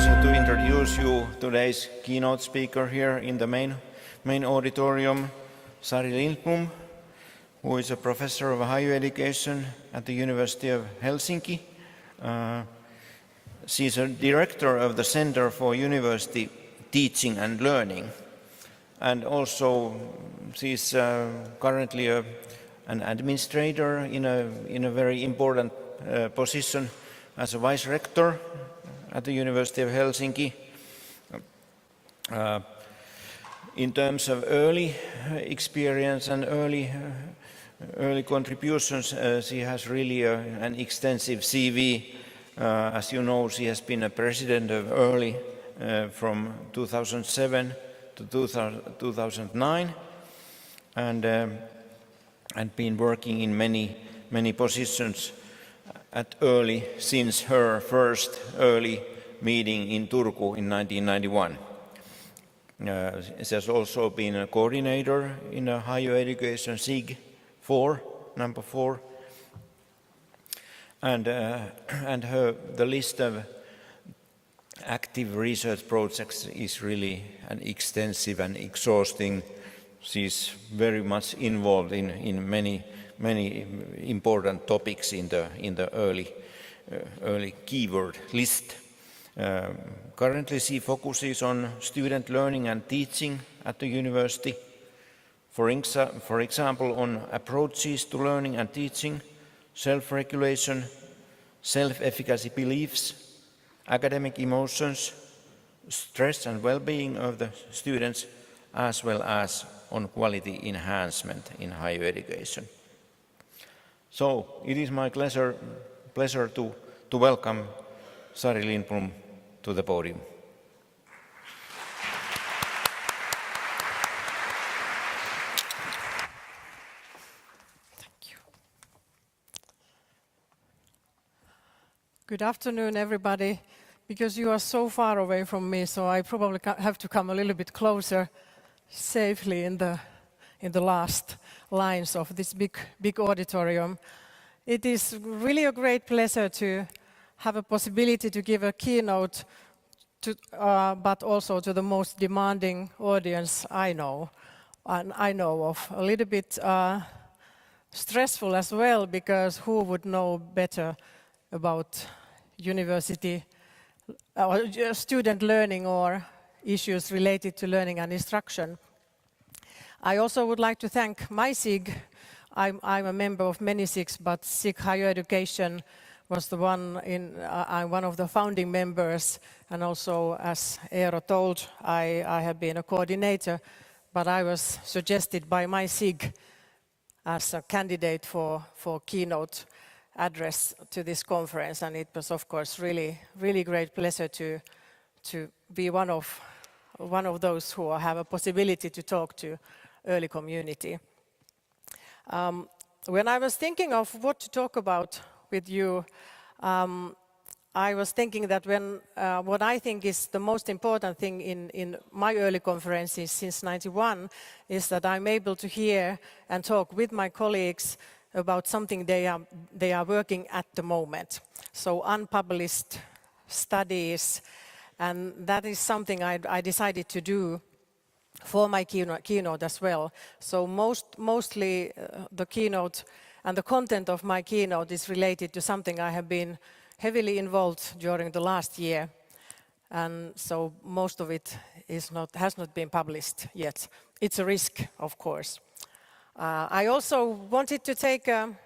pleasure to introduce you today's keynote speaker here in the main auditorium, Sari Lindblom, who is a professor of higher education at the University of Helsinki. She's a director of the Center for University Teaching and Learning, and also she's currently an administrator in a very important position as a vice rector at the University of Helsinki. In terms of early experience and early contributions, she has really an extensive CV. As you know, she has been a president of EARLI from 2007 to 2009, and been working in many positions at EARLI since her first EARLI meeting in Turku in 1991. She has also been a coordinator in a higher education SIG 4, number 4, and the list of active research projects is really an extensive and exhausting. She's very much involved in many important topics in the early keyword list. Currently she focuses on student learning and teaching at the university. For example, on approaches to learning and teaching, self-regulation, self-efficacy beliefs, academic emotions, stress and well-being of the students, as well as on quality enhancement in higher education. So it is my pleasure to welcome Sari Lindblom to the podium. Thank you. Good afternoon, everybody. Because you are so far away from me, so I probably have to come a little bit closer, safely in the last lines of this big auditorium. It is really a great pleasure to have a possibility to give a keynote to, but also to the most demanding audience I know, and I know of. A little bit stressful as well, because who would know better about university or student learning or issues related to learning and instruction. I also would like to thank my SIG. I'm a member of many SIGs, but SIG Higher Education was the one I'm one of the founding members, and also, as Eero told, I have been a coordinator, but I was suggested by my SIG as a candidate for keynote address to this conference, and it was of course really great pleasure to be one of those who have a possibility to talk to early community. When I was thinking of what to talk about with you, I was thinking that what I think is the most important thing in my early conferences since '91 is that I'm able to hear and talk with my colleagues about something they are working at the moment. So unpublished studies, and that is something I decided to do for my keynote as well. So mostly the keynote and the content of my keynote is related to something I have been heavily involved during the last year, and so most of it has not been published yet. It's a risk, of course. I also wanted to take a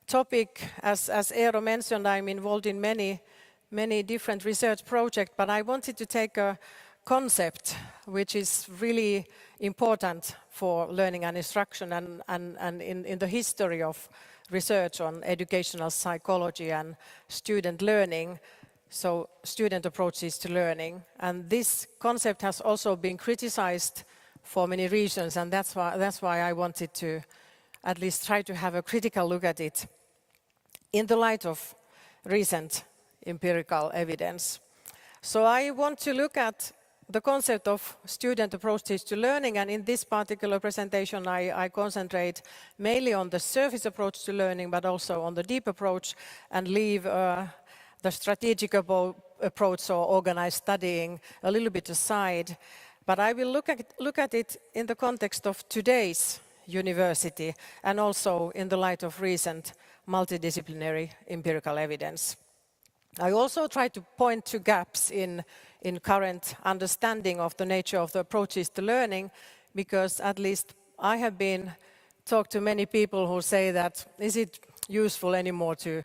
topic, as Eero mentioned, I'm involved in many different research projects, but I wanted to take a concept which is really important for learning and instruction and in the history of research on educational psychology and student learning, so student approaches to learning. And this concept has also been criticized for many reasons, and that's why I wanted to at least try to have a critical look at it in the light of recent empirical evidence. So I want to look at the concept of student approaches to learning, and in this particular presentation I concentrate mainly on the surface approach to learning, but also on the deep approach, and leave the strategic approach or organized studying a little bit aside, but I will look at it in the context of today's university and also in the light of recent multidisciplinary empirical evidence. I also try to point to gaps in current understanding of the nature of the approaches to learning, because at least I have been talked to many people who say that is it useful anymore to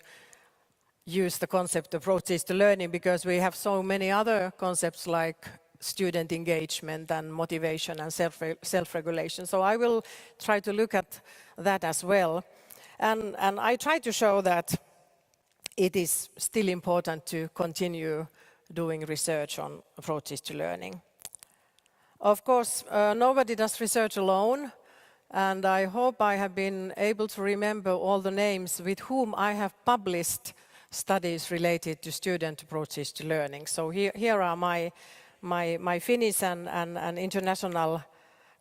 use the concept approaches to learning, because we have so many other concepts like student engagement and motivation and self-regulation. So I will try to look at that as well. And I try to show that it is still important to continue doing research on approaches to learning. Of course, nobody does research alone, and I hope I have been able to remember all the names with whom I have published studies related to student approaches to learning. So here are my Finnish and international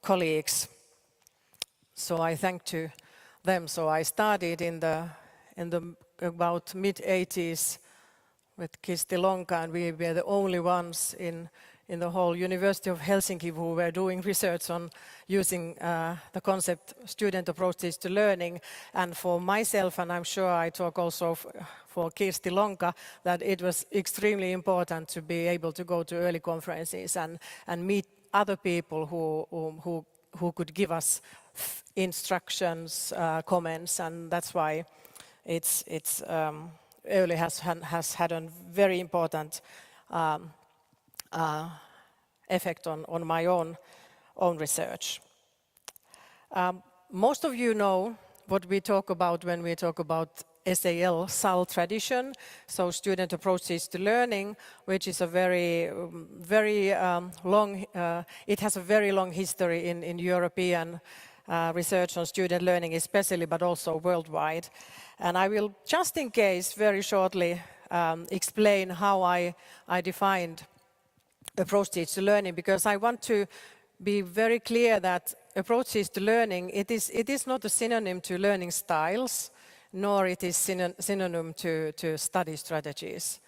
colleagues. So I thank to them. So I started in the about mid-80s with Kirsti Lonka, and we were the only ones in the whole University of Helsinki who were doing research on using the concept student approaches to learning. And for myself, and I'm sure I talk also for Kirsti Lonka, that it was extremely important to be able to go to early conferences and meet other people who could give us instructions, comments, and that's why EARLI has had a very important effect on my own research. Most of you know what we talk about when we talk about SAL tradition, so student approaches to learning, which is a very long, it has a very long history in European research on student learning especially, but also worldwide. And I will, just in case, very shortly explain how I defined approaches to learning, because I want to be very clear that approaches to learning, it is not a synonym to learning styles, nor it is synonym to study strategies.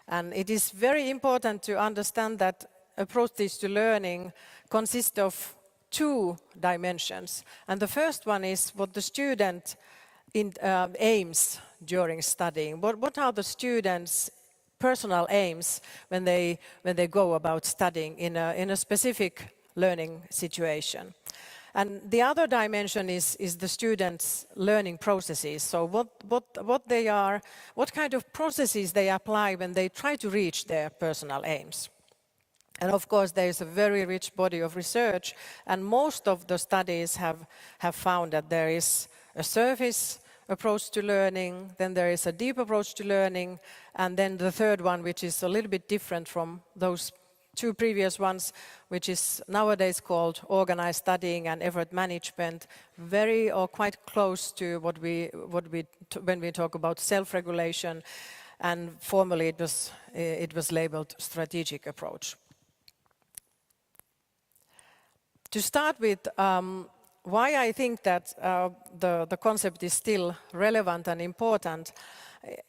And it is very important to understand that approaches to learning consist of two dimensions. And the first one is what the student aims during studying. What are the students' personal aims when they go about studying in a specific learning situation? And the other dimension is the students' learning processes. So what they are, what kind of processes they apply when they try to reach their personal aims. And of course, there is a very rich body of research, and most of the studies have found that there is a surface approach to learning, then there is a deep approach to learning, and then the third one, which is a little bit different from those two previous ones, which is nowadays called organized studying and effort management, very or quite close to what we when we talk about self-regulation, and formerly it was labeled strategic approach. To start with, why I think that the concept is still relevant and important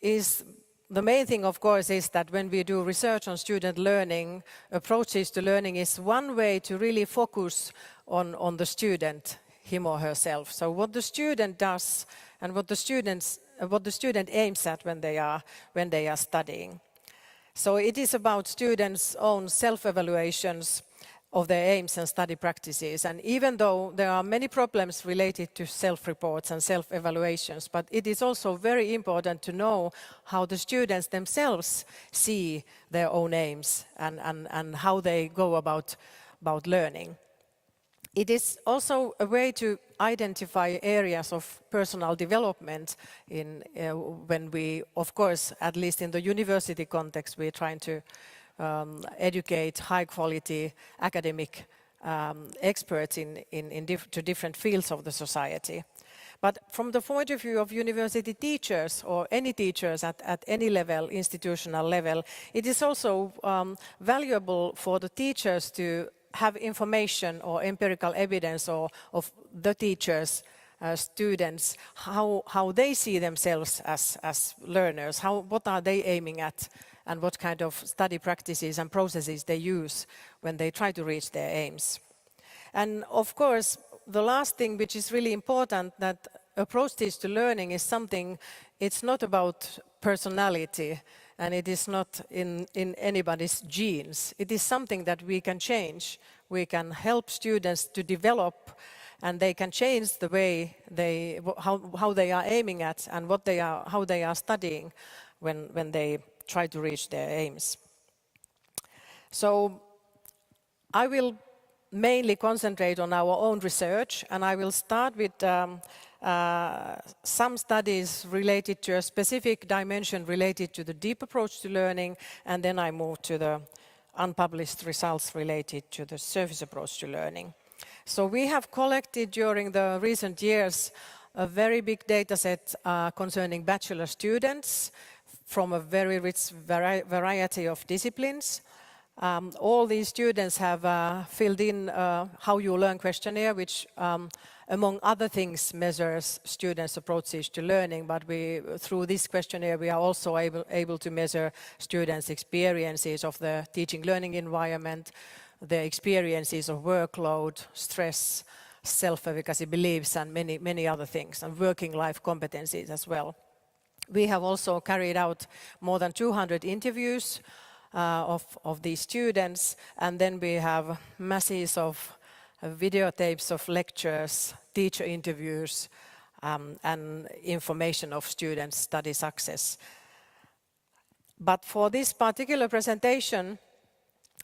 is the main thing, of course, is that when we do research on student learning, approaches to learning is one way to really focus on the student, him or herself. So what the student does and what the student aims at when they are studying. So it is about students' own self-evaluations of their aims and study practices. And even though there are many problems related to self-reports and self-evaluations, but it is also very important to know how the students themselves see their own aims and how they go about learning. It is also a way to identify areas of personal development when we, of course, at least in the university context, we're trying to educate high-quality academic experts to different fields of the society. But from the point of view of university teachers or any teachers at any level, institutional level, it is also valuable for the teachers to have information or empirical evidence of the teachers, students, how they see themselves as learners, what are they aiming at and what kind of study practices and processes they use when they try to reach their aims. And of course, the last thing which is really important, that approaches to learning is something, it's not about personality, and it is not in anybody's genes. It is something that we can change. We can help students to develop, and they can change the way how they are aiming at and how they are studying when they try to reach their aims. So I will mainly concentrate on our own research, and I will start with some studies related to a specific dimension related to the deep approach to learning, and then I move to the unpublished results related to the surface approach to learning. So we have collected during the recent years a very big data set concerning bachelor students from a very rich variety of disciplines. All these students have filled in How You Learn questionnaire, which among other things measures students' approaches to learning, but through this questionnaire we are also able to measure students' experiences of the teaching learning environment, their experiences of workload, stress, self-efficacy beliefs, and many other things, and working life competencies as well. We have also carried out more than 200 interviews of these students, and then we have masses of videotapes of lectures, teacher interviews, and information of students' study success. But for this particular presentation,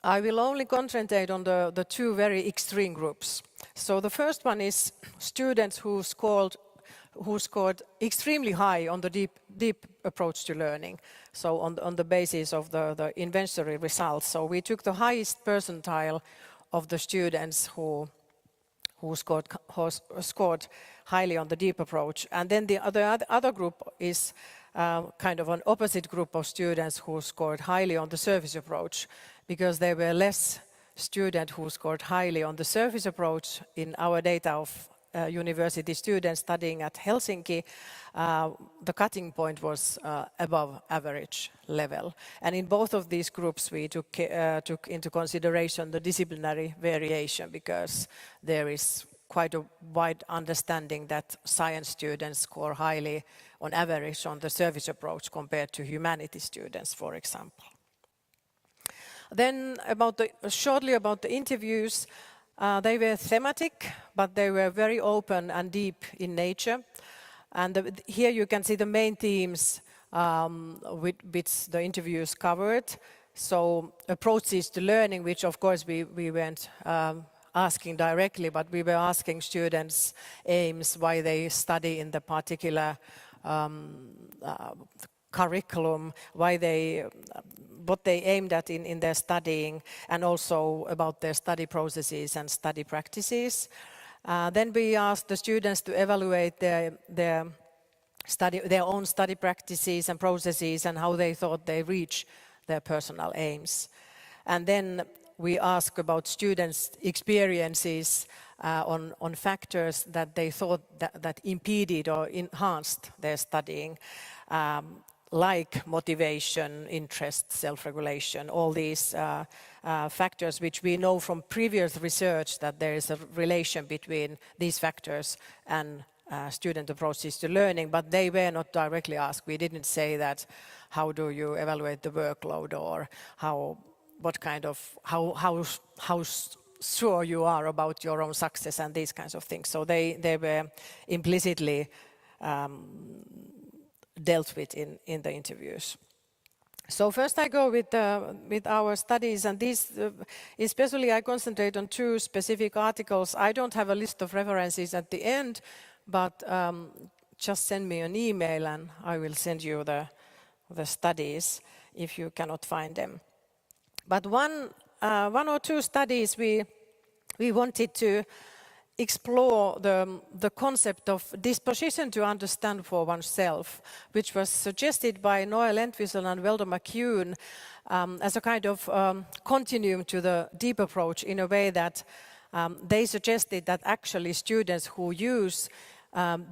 I will only concentrate on the two very extreme groups. So the first one is students who scored extremely high on the deep approach to learning, so on the basis of the inventory results. So we took the highest percentile of the students who scored highly on the deep approach. And then the other group is kind of an opposite group of students who scored highly on the surface approach, because there were less students who scored highly on the surface approach in our data of university students studying at Helsinki. The cutting point was above average level. And in both of these groups we took into consideration the disciplinary variation, because there is quite a wide understanding that science students score highly on average on the surface approach compared to humanities students, for example. Then shortly about the interviews. They were thematic, but they were very open and deep in nature. And here you can see the main themes which the interviews covered. So approaches to learning, which of course we weren't asking directly, but we were asking students' aims, why they study in the particular curriculum, what they aimed at in their studying, and also about their study processes and study practices. Then we asked the students to evaluate their own study practices and processes and how they thought they reach their personal aims. And then we asked about students' experiences on factors that they thought that impeded or enhanced their studying, like motivation, interest, self-regulation, all these factors which we know from previous research that there is a relation between these factors and student approaches to learning, but they were not directly asked. We didn't say that, how do you evaluate the workload, or how sure you are about your own success and these kinds of things. So they were implicitly dealt with in the interviews. So first I go with our studies, and these especially I concentrate on two specific articles. I don't have a list of references at the end, but just send me an email and I will send you the studies if you cannot find them. But one or two studies we wanted to explore the concept of disposition to understand for oneself, which was suggested by Noel Entwistle and Weldon McCune as a kind of continuum to the deep approach, in a way that they suggested that actually students who use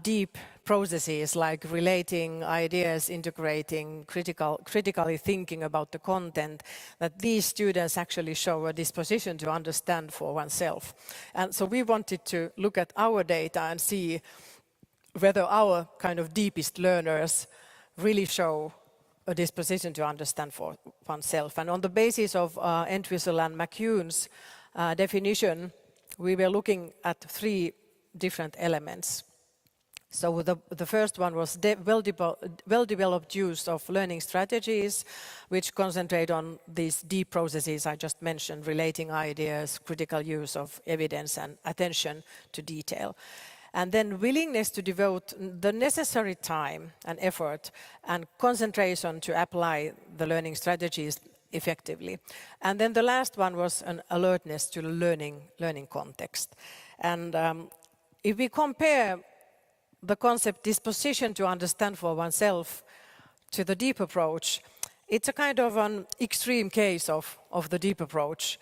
deep processes like relating ideas, integrating, critically thinking about the content, that these students actually show a disposition to understand for oneself. And so we wanted to look at our data and see whether our kind of deepest learners really show a disposition to understand for oneself. And on the basis of Entwistle and McCune's definition, we were looking at 3 different elements. So the first one was well-developed use of learning strategies, which concentrate on these deep processes I just mentioned, relating ideas, critical use of evidence, and attention to detail. And then willingness to devote the necessary time and effort and concentration to apply the learning strategies effectively. And then the last one was an alertness to the learning context. And if we compare the concept disposition to understand for oneself to the deep approach, it's a kind of an extreme case of the deep approach,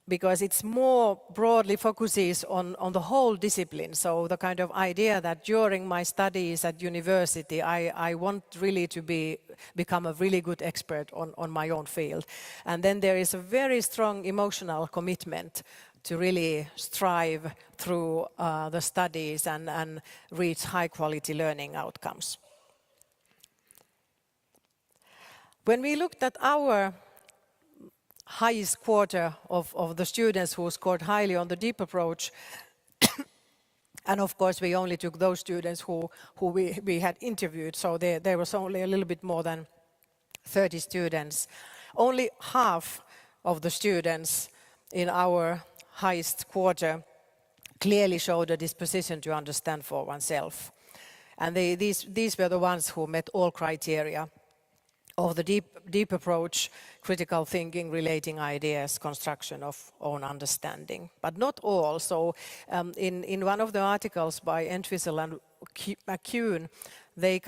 because it's more broadly focuses on the whole discipline. So the kind of idea that during my studies at university, I want really to become a really good expert on my own field. And then there is a very strong emotional commitment to really strive through the studies and reach high quality learning outcomes. When we looked at our highest quarter of the students who scored highly on the deep approach, and of course we only took those students who we had interviewed, so there was only a little bit more than 30 students. Only half of the students in our highest quarter clearly showed a disposition to understand for oneself. And these were the ones who met all criteria of the deep approach, critical thinking, relating ideas, construction of own understanding, but not all. So in one of the articles by Entwistle and McCune, they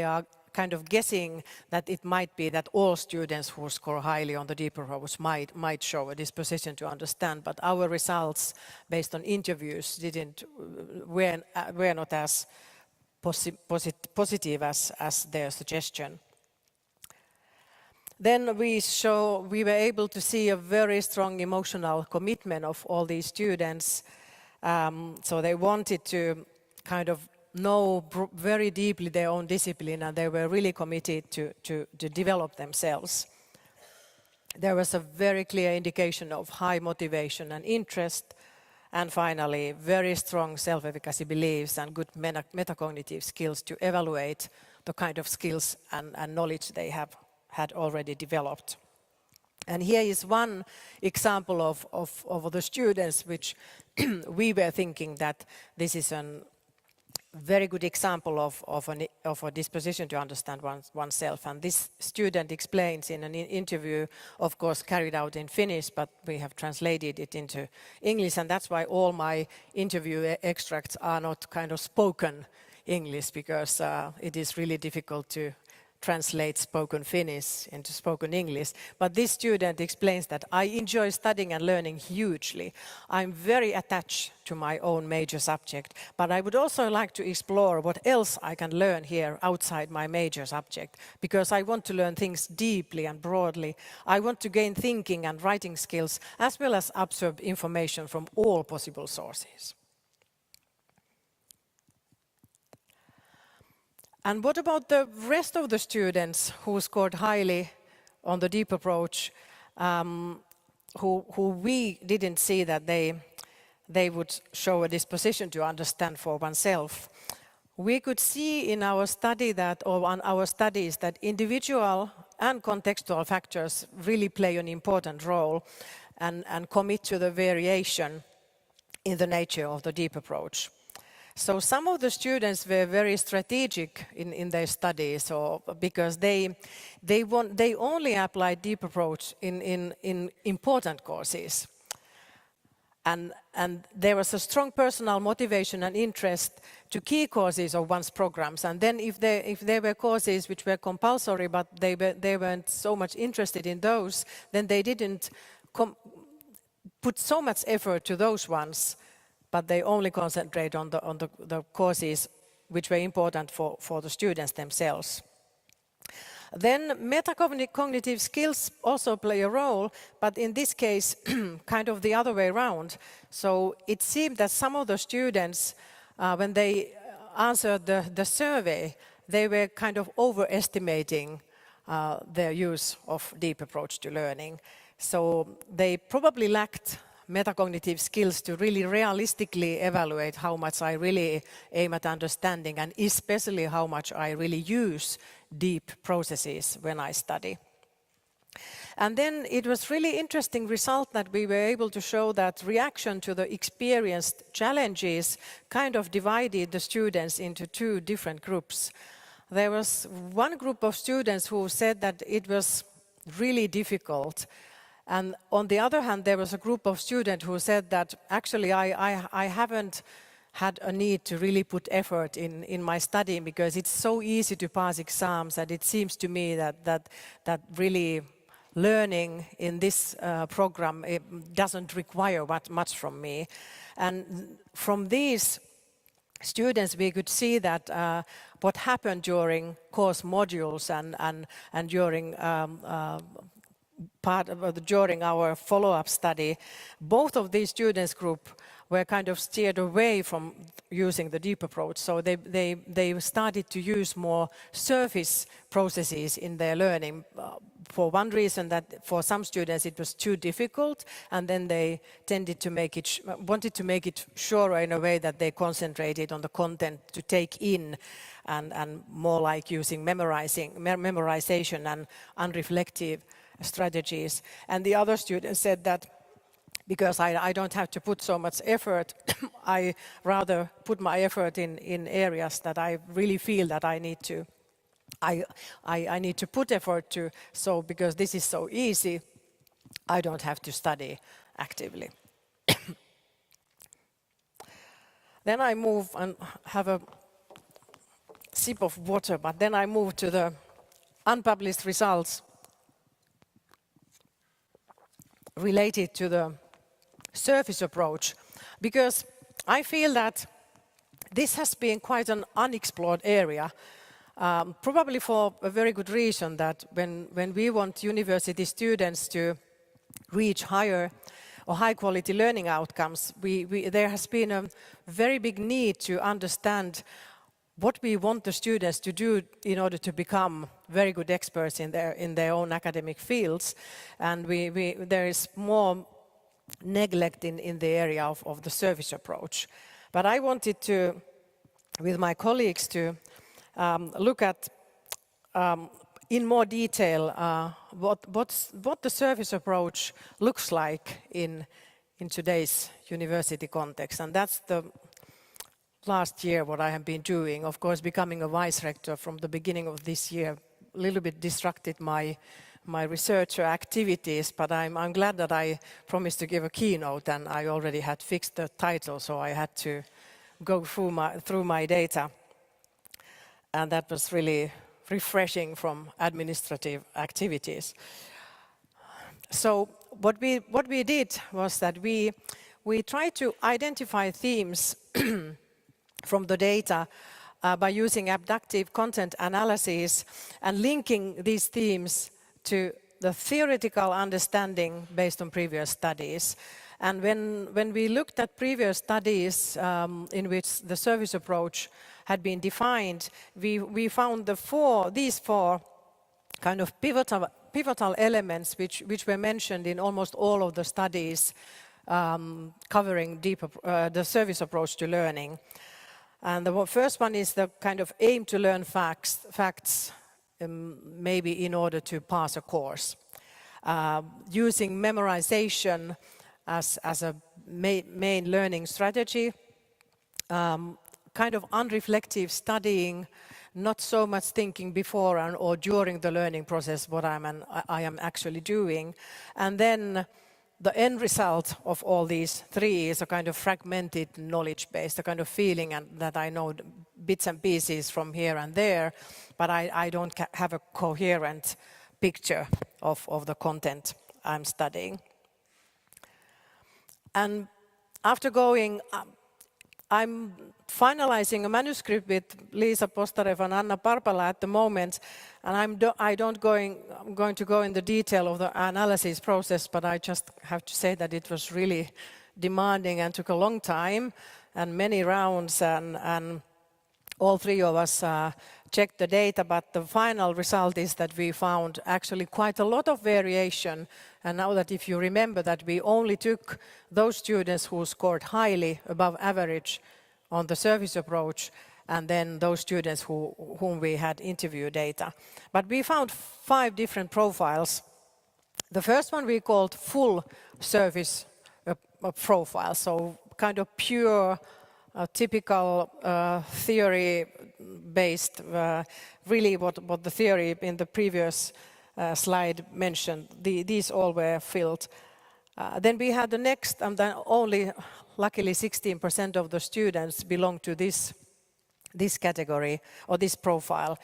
are kind of guessing that it might be that all students who score highly on the deep approach might show a disposition to understand, but our results based on interviews were not as positive as their suggestion. Then we were able to see a very strong emotional commitment of all these students. So they wanted to kind of know very deeply their own discipline, and they were really committed to develop themselves. There was a very clear indication of high motivation and interest, and finally very strong self-efficacy beliefs and good metacognitive skills to evaluate the kind of skills and knowledge they had already developed. And here is one example of the students which we were thinking that this is a very good example of a disposition to understand oneself. And this student explains in an interview, of course carried out in Finnish, but we have translated it into English, and that's why all my interview extracts are not kind of spoken English, because it is really difficult to translate spoken Finnish into spoken English. But this student explains that I enjoy studying and learning hugely. I'm very attached to my own major subject, but I would also like to explore what else I can learn here outside my major subject, because I want to learn things deeply and broadly. I want to gain thinking and writing skills, as well as absorb information from all possible sources. And what about the rest of the students who scored highly on the deep approach, who we didn't see that they would show a disposition to understand for oneself? We could see in our study on our studies that individual and contextual factors really play an important role and commit to the variation in the nature of the deep approach. So some of the students were very strategic in their studies, because they only applied deep approach in important courses. And there was a strong personal motivation and interest to key courses of one's programs. And then if there were courses which were compulsory, but they weren't so much interested in those, then they didn't put so much effort to those ones but they only concentrate on the courses which were important for the students themselves. Then metacognitive skills also play a role, but in this case, kind of the other way around. So it seemed that some of the students, when they answered the survey, they were kind of overestimating their use of deep approach to learning. So they probably lacked metacognitive skills to really realistically evaluate how much I really aim at understanding, and especially how much I really use deep processes when I study. And then it was really interesting result that we were able to show that reaction to the experienced challenges kind of divided the students into two different groups. There was one group of students who said that it was really difficult. And on the other hand, there was a group of students who said that actually I haven't had a need to really put effort in my studying because it's so easy to pass exams, and it seems to me that really learning in this program, it doesn't require much from me. And from these students we could see that what happened during course modules and during during our follow-up study, both of these students group were kind of steered away from using the deep approach. So they started to use more surface processes in their learning. For one reason, that for some students it was too difficult, and then they tended to wanted to make it surer in a way that they concentrated on the content to take in, and more like using memorization and unreflective strategies. And the other students said that because I don't have to put so much effort, I rather put my effort in areas that I really feel that I need to put effort to, so because this is so easy, I don't have to study actively. Then I move and have a sip of water, but then I move to the unpublished results related to the surface approach, because I feel that this has been quite an unexplored area, probably for a very good reason, that when we want university students to reach higher or high quality learning outcomes, there has been a very big need to understand what we want the students to do in order to become very good experts in their own academic fields. And there is more neglect in the area of the service approach. But I wanted to, with my colleagues, to look at in more detail what the service approach looks like in today's university context. And that's the last year what I have been doing. Of course, becoming a vice rector from the beginning of this year a little bit distracted my researcher activities, but I'm glad that I promised to give a keynote, and I already had fixed the title, so I had to go through my data, and that was really refreshing from administrative activities. So what we did was that we tried to identify themes from the data by using abductive content analysis and linking these themes to the theoretical understanding based on previous studies. And when we looked at previous studies in which the service approach had been defined, we found these four kind of pivotal elements which were mentioned in almost all of the studies covering the service approach to learning. And the first one is the kind of aim to learn facts maybe in order to pass a course. Using memorization as a main learning strategy, kind of unreflective studying, not so much thinking before or during the learning process what I am actually doing. And then the end result of all these three is a kind of fragmented knowledge base, a kind of feeling that I know bits and pieces from here and there, but I don't have a coherent picture of the content I'm studying. And after going I'm finalizing a manuscript with Liisa Postarev and Anna Parpala at the moment, and I'm going to go in the detail of the analysis process, but I just have to say that it was really demanding and took a long time and many rounds, and all three of us checked the data, but the final result is that we found actually quite a lot of variation. And now that if you remember that we only took those students who scored highly above average on the service approach, and then those students whom we had interview data. But we found 5 different profiles. The first one we called full service profile, so kind of pure, typical theory-based, really what the theory in the previous slide mentioned. These all were filled. Then we had the next, and then only luckily 16% of the students belong to this category or this profile.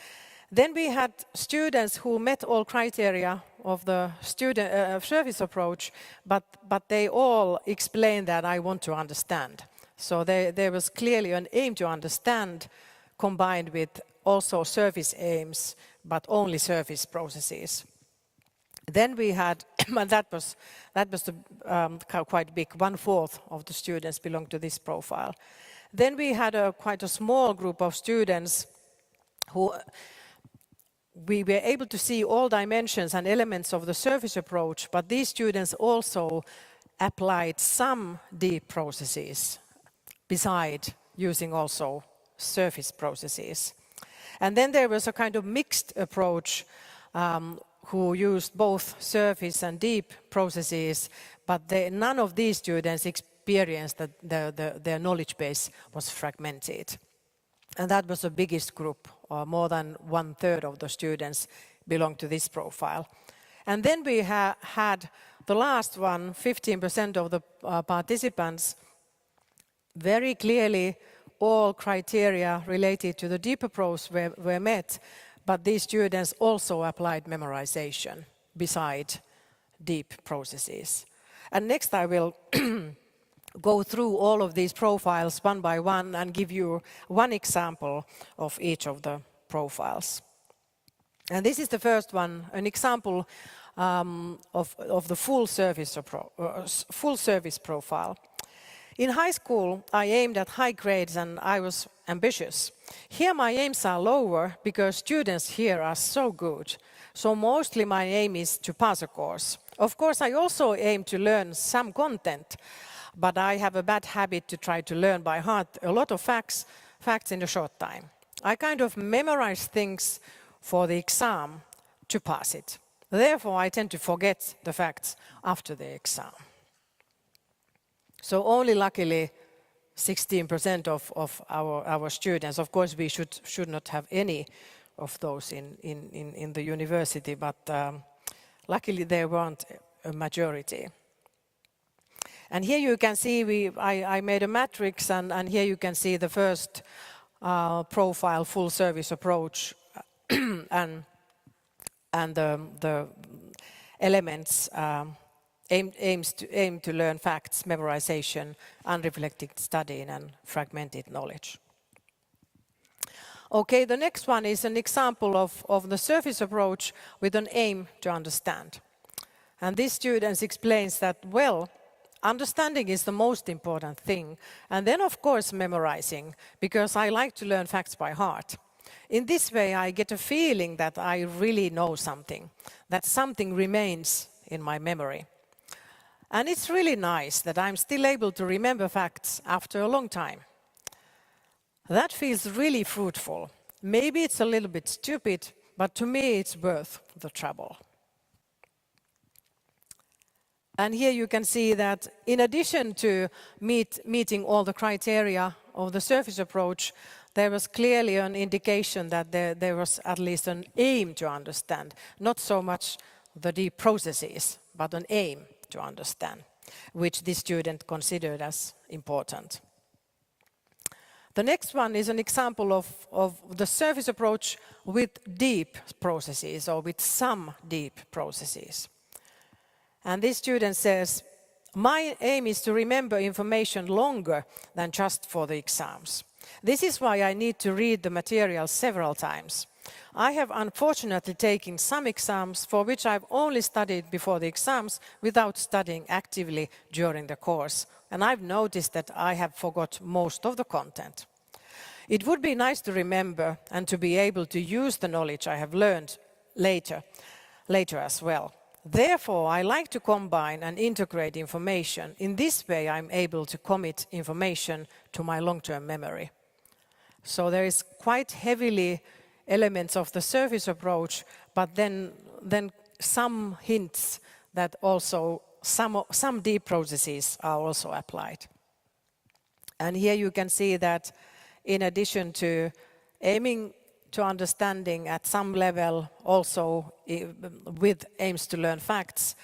Then we had students who met all criteria of the student service approach, but they all explained that I want to understand. So there was clearly an aim to understand combined with also service aims, but only service processes. Then we had, and that was quite big, 1/4 of the students belonged to this profile. Then we had quite a small group of students who we were able to see all dimensions and elements of the service approach, but these students also applied some deep processes beside using also surface processes. And then there was a kind of mixed approach who used both surface and deep processes, but none of these students experienced that their knowledge base was fragmented. And that was the biggest group, more than 1/3 of the students belong to this profile. And then we had the last one, 15% of the participants, very clearly all criteria related to the deep approach were met, but these students also applied memorization beside deep processes. And next I will go through all of these profiles one by one and give you one example of each of the profiles. And this is the first one, an example of the full service profile. In high school, I aimed at high grades and I was ambitious. Here my aims are lower because students here are so good. So mostly my aim is to pass a course. Of course, I also aim to learn some content, but I have a bad habit to try to learn by heart a lot of facts in a short time. I kind of memorize things for the exam to pass it. Therefore, I tend to forget the facts after the exam. So only luckily 16% of our students, of course we should not have any of those in the university, but luckily there weren't a majority. And here you can see, I made a matrix, and here you can see the first profile, full service approach, and the elements aim to learn facts, memorization, unreflected studying, and fragmented knowledge. Okay, the next one is an example of the surface approach with an aim to understand. And this student explains that, well, understanding is the most important thing. And then, of course, memorizing, because I like to learn facts by heart. In this way, I get a feeling that I really know something, that something remains in my memory. And it's really nice that I'm still able to remember facts after a long time. That feels really fruitful. Maybe it's a little bit stupid, but to me it's worth the trouble. And here you can see that in addition to meeting all the criteria of the surface approach, there was clearly an indication that there was at least an aim to understand, not so much the deep processes, but an aim to understand, which this student considered as important. The next one is an example of the surface approach with deep processes, or with some deep processes. And this student says, My aim is to remember information longer than just for the exams. This is why I need to read the material several times. I have unfortunately taken some exams for which I've only studied before the exams without studying actively during the course, and I've noticed that I have forgot most of the content. It would be nice to remember and to be able to use the knowledge I have learned later as well. Therefore, I like to combine and integrate information. In this way, I'm able to commit information to my long-term memory. So there is quite heavily elements of the surface approach, but then some hints that also some deep processes are also applied. And here you can see that in addition to aiming to understanding at some level, also with aims to learn facts,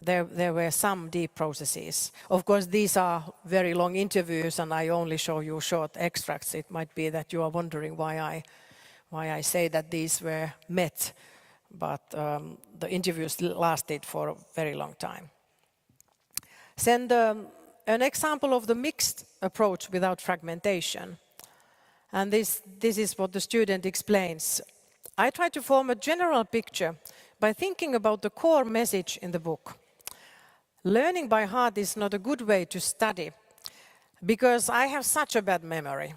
there were some deep processes. Of course, these are very long interviews and I only show you short extracts. It might be that you are wondering why I say that these were met, but the interviews lasted for a very long time. Then an example of the mixed approach without fragmentation. And this is what the student explains. I try to form a general picture by thinking about the core message in the book. Learning by heart is not a good way to study because I have such a bad memory.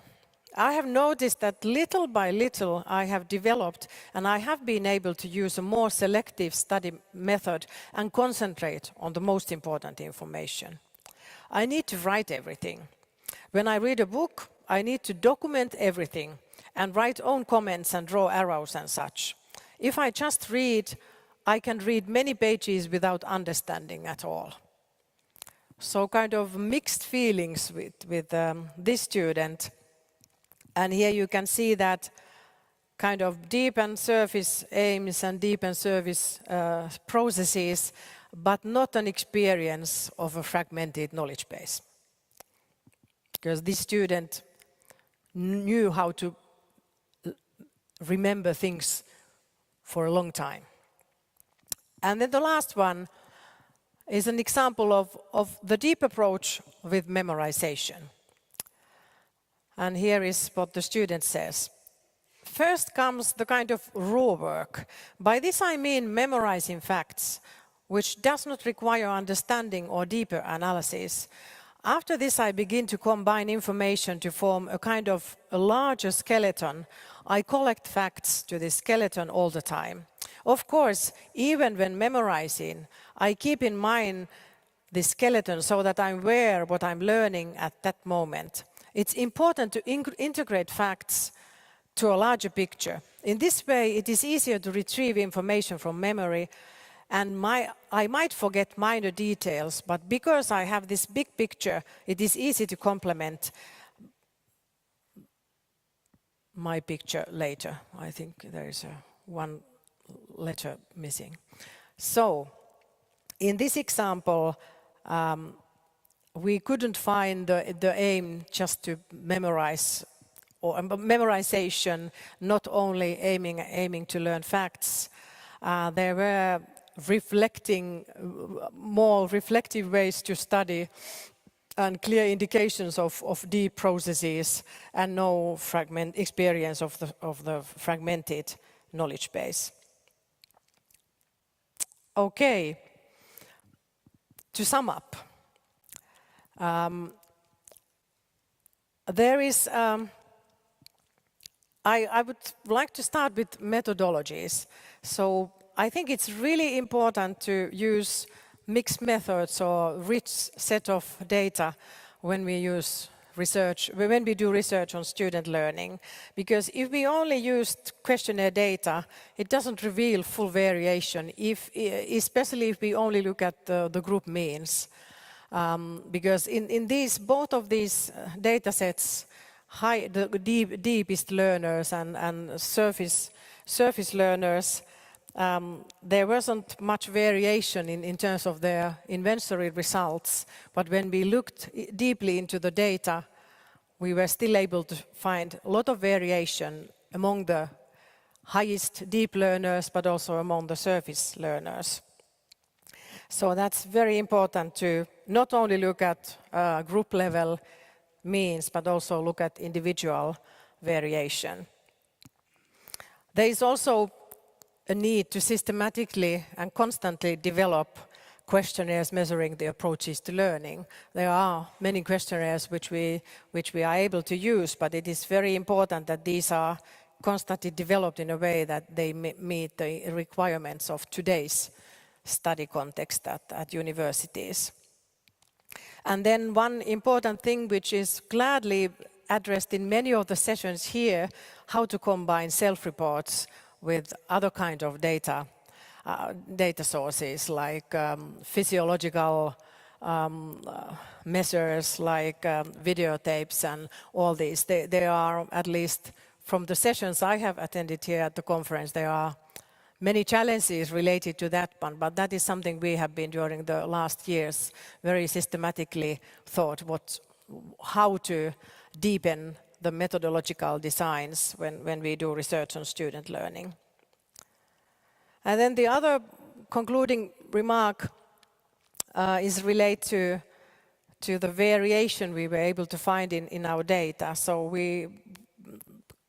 I have noticed that little by little I have developed and I have been able to use a more selective study method and concentrate on the most important information. I need to write everything. When I read a book, I need to document everything and write own comments and draw arrows and such. If I just read, I can read many pages without understanding at all. So kind of mixed feelings with this student. And here you can see that kind of deep and surface aims and deep and surface processes, but not an experience of a fragmented knowledge base. Because this student knew how to remember things for a long time. And then the last one is an example of the deep approach with memorization. And here is what the student says. First comes the kind of raw work. By this I mean memorizing facts, which does not require understanding or deeper analysis. After this, I begin to combine information to form a kind of a larger skeleton. I collect facts to this skeleton all the time. Of course, even when memorizing, I keep in mind the skeleton so that I'm aware what I'm learning at that moment. It's important to integrate facts to a larger picture. In this way, it is easier to retrieve information from memory. And I might forget minor details, but because I have this big picture, it is easy to complement my picture later. I think there is one letter missing. So, in this example, we couldn't find the aim just to memorize, or memorization, not only aiming to learn facts. There were more reflective ways to study and clear indications of deep processes and no experience of the fragmented knowledge base. Okay, to sum up, there is I would like to start with methodologies. So I think it's really important to use mixed methods or rich set of data when we do research on student learning. Because if we only used questionnaire data, it doesn't reveal full variation, especially if we only look at the group means. Because in both of these data sets, the deepest learners and surface learners, there wasn't much variation in terms of their inventory results, but when we looked deeply into the data, we were still able to find a lot of variation among the highest deep learners, but also among the surface learners. So that's very important to not only look at group level means, but also look at individual variation. There is also a need to systematically and constantly develop questionnaires measuring the approaches to learning. There are many questionnaires which we are able to use, but it is very important that these are constantly developed in a way that they meet the requirements of today's study context at universities. And then one important thing which is gladly addressed in many of the sessions here, how to combine self-reports with other kind of data sources like physiological measures like videotapes and all these. There are, at least from the sessions I have attended here at the conference, there are many challenges related to that one, but that is something we have been during the last years very systematically thought how to deepen the methodological designs when we do research on student learning. And then the other concluding remark is related to the variation we were able to find in our data. So we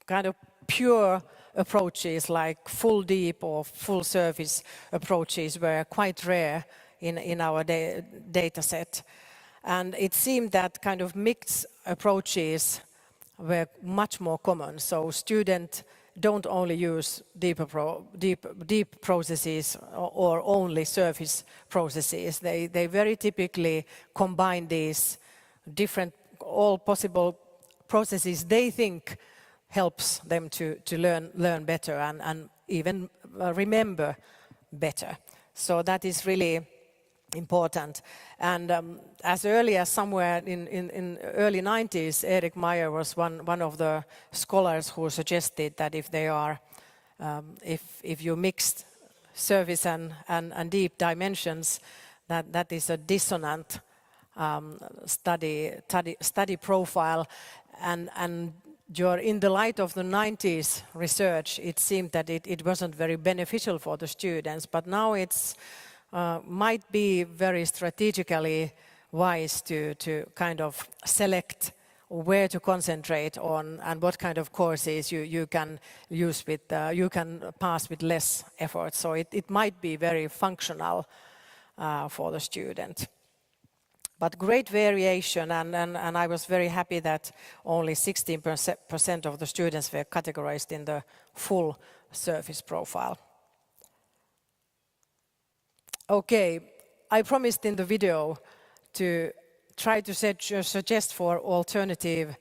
kind of pure approaches like full deep or full surface approaches were quite rare in our data set. And it seemed that kind of mixed approaches were much more common. So students don't only use deep processes or only surface processes. They very typically combine these different, all possible processes they think helps them to learn better and even remember better. So that is really important. And as early as somewhere in early 90s, Erik Meyer was one of the scholars who suggested that if they are, if you mix surface and deep dimensions, that is a dissonant study profile. And in the light of the 90s research, it seemed that it wasn't very beneficial for the students, but now it's might be very strategically wise to kind of select where to concentrate on and what kind of courses you can use with, you can pass with less effort. So it might be very functional for the student. But great variation, and I was very happy that only 16% of the students were categorized in the full surface profile. Okay, I promised in the video to try to suggest for alternative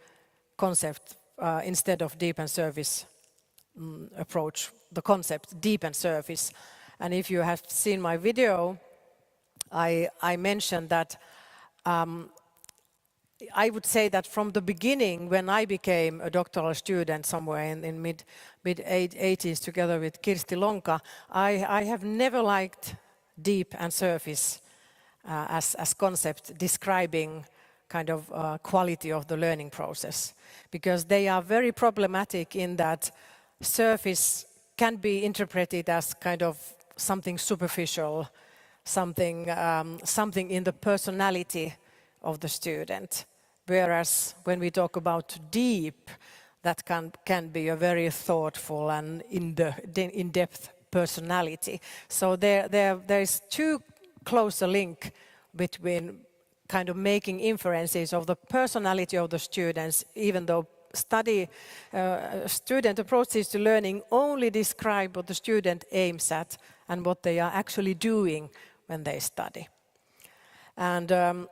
concept instead of deep and surface approach, the concept deep and surface. And if you have seen my video, I mentioned that I would say that from the beginning, when I became a doctoral student somewhere in mid-80s together with Kirsti Lonka, I have never liked deep and surface as concept describing kind of quality of the learning process, because they are very problematic in that surface can be interpreted as kind of something superficial, something in the personality of the student, whereas when we talk about deep, that can be a very thoughtful and in-depth personality. So there is too close a link between kind of making inferences of the personality of the students, even though student approaches to learning only describe what the student aims at and what they are actually doing when they study. And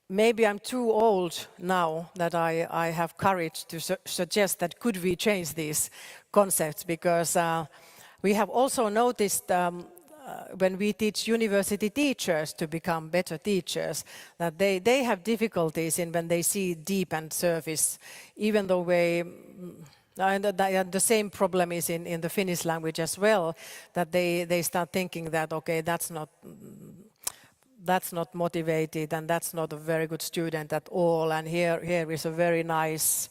maybe I'm too old now that I have courage to suggest that could we change these concepts, because we have also noticed when we teach university teachers to become better teachers, that they have difficulties when they see deep and surface, even though the same problem is in the Finnish language as well, that they start thinking that, okay, that's not motivated and that's not a very good student at all, and here is a very nice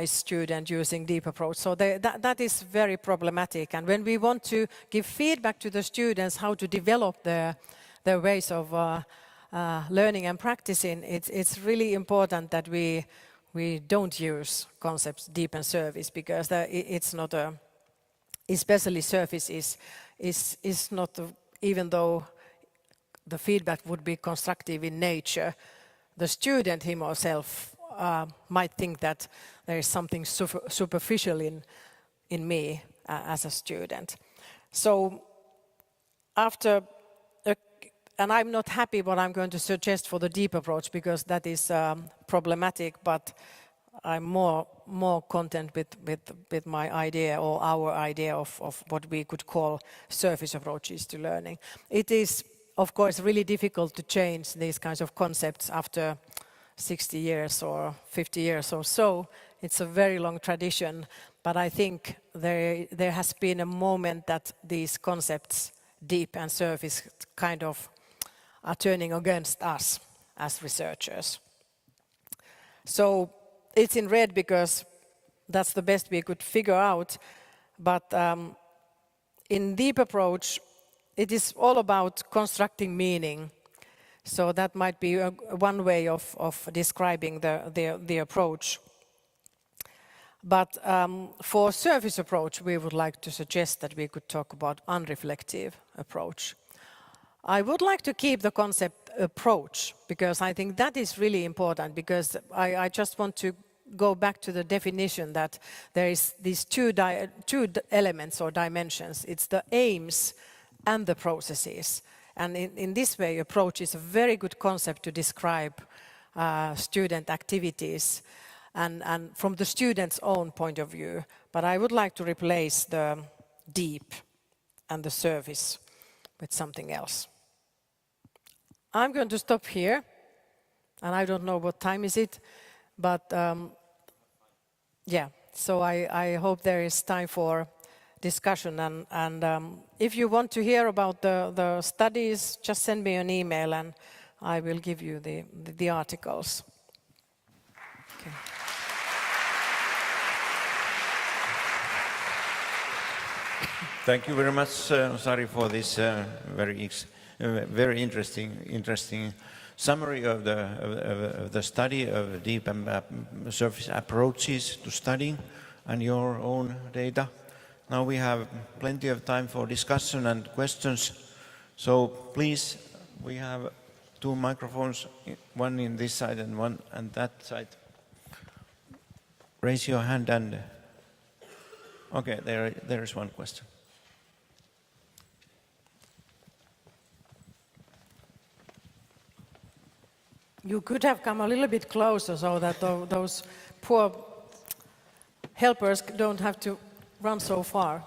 student using deep approach. So that is very problematic. And when we want to give feedback to the students how to develop their their ways of learning and practicing, it's really important that we don't use concepts deep and surface, because it's not a, especially surface is not, even though the feedback would be constructive in nature, the student himself might think that there is something superficial in me as a student. So after, and I'm not happy what I'm going to suggest for the deep approach, because that is problematic, but I'm more content with my idea, or our idea of what we could call surface approaches to learning. It is, of course, really difficult to change these kinds of concepts after 60 years or 50 years or so. It's a very long tradition, but I think there has been a moment that these concepts, deep and surface, kind of are turning against us as researchers. So it's in red because that's the best we could figure out, but in deep approach, it is all about constructing meaning. So that might be one way of describing the approach. But for surface approach, we would like to suggest that we could talk about unreflective approach. I would like to keep the concept approach, because I think that is really important, because I just want to go back to the definition that there is these two elements or dimensions. It's the aims and the processes. And in this way, approach is a very good concept to describe student activities and from the student's own point of view. But I would like to replace the deep and the surface with something else. I'm going to stop here, and I don't know what time is it, but yeah, so I hope there is time for discussion, and if you want to hear about the studies, just send me an email and I will give you the articles. Okay. Thank you very much, Sari, for this very interesting summary of the study of deep and surface approaches to studying and your own data. Now we have plenty of time for discussion and questions. So please, we have 2 microphones, one in this side and one on that side. Raise your hand and... Okay, there is one question. You could have come a little bit closer so that those poor helpers don't have to run so far.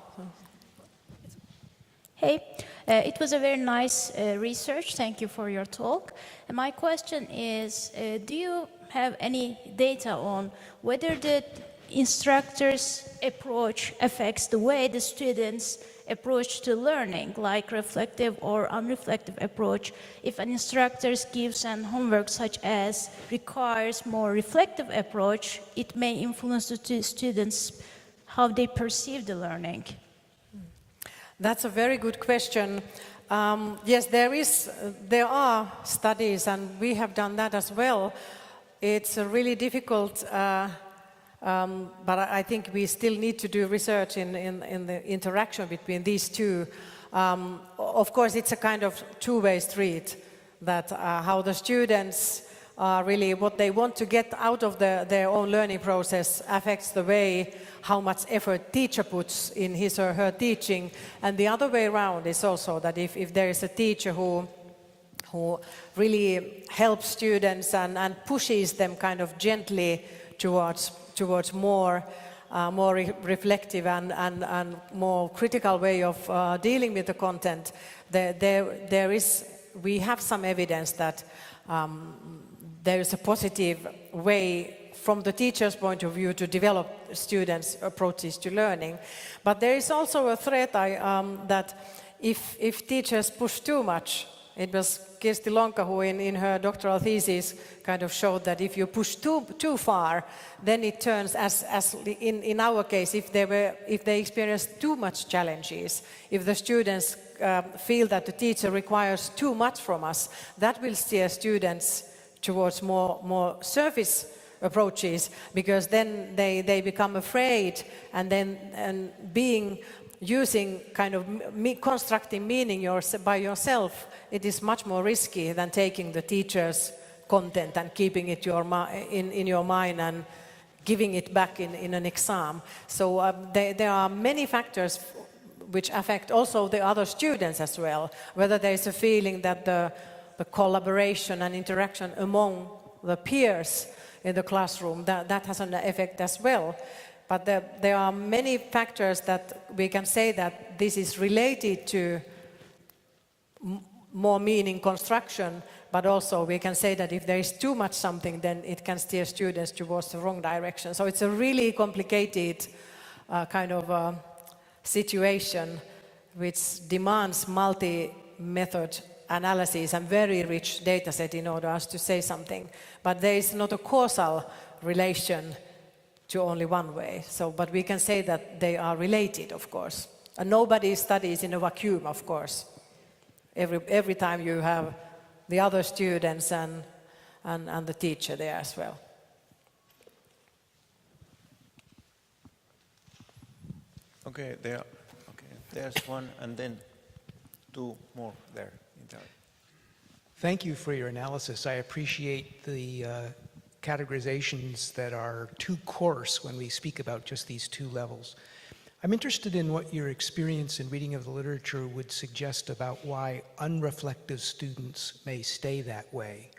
Hey, it was a very nice research. Thank you for your talk. And my question is, do you have any data on whether the instructor's approach affects the way the students approach to learning, like reflective or unreflective approach? If an instructor gives an homework such as requires more reflective approach, it may influence the students how they perceive the learning. That's a very good question. Yes, there are studies, and we have done that as well. It's a really difficult, but I think we still need to do research in the interaction between these two. Of course, it's a kind of two-way street, that how the students really what they want to get out of their own learning process affects the way how much effort teacher puts in his or her teaching. And the other way around is also that if there is a teacher who really helps students and pushes them kind of gently towards more reflective and more critical way of dealing with the content, we have some evidence that there is a positive way from the teacher's point of view to develop students' approaches to learning. But there is also a threat that if teachers push too much, it was Kirsti Lonka who in her doctoral thesis kind of showed that if you push too far, then it turns as in our case, if they experienced too much challenges, if the students feel that the teacher requires too much from us, that will steer students towards more surface approaches, because then they become afraid, and then using kind of constructing meaning by yourself, it is much more risky than taking the teacher's content and keeping it in your mind and giving it back in an exam. So there are many factors which affect also the other students as well, whether there is a feeling that the collaboration and interaction among the peers in the classroom, that has an effect as well. But there are many factors that we can say that this is related to more meaning construction, but also we can say that if there is too much something, then it can steer students towards the wrong direction. So it's a really complicated kind of situation which demands multi-method analysis and very rich data set in order us to say something. But there is not a causal relation to only one way. So, but we can say that they are related, of course. And nobody studies in a vacuum, of course. Every time you have the other students and the teacher there as well. Okay, there's one, and then two more there. Thank you for your analysis. I appreciate the categorizations that are too coarse when we speak about just these two levels. I'm interested in what your experience in reading of the literature would suggest about why unreflective students may stay that way.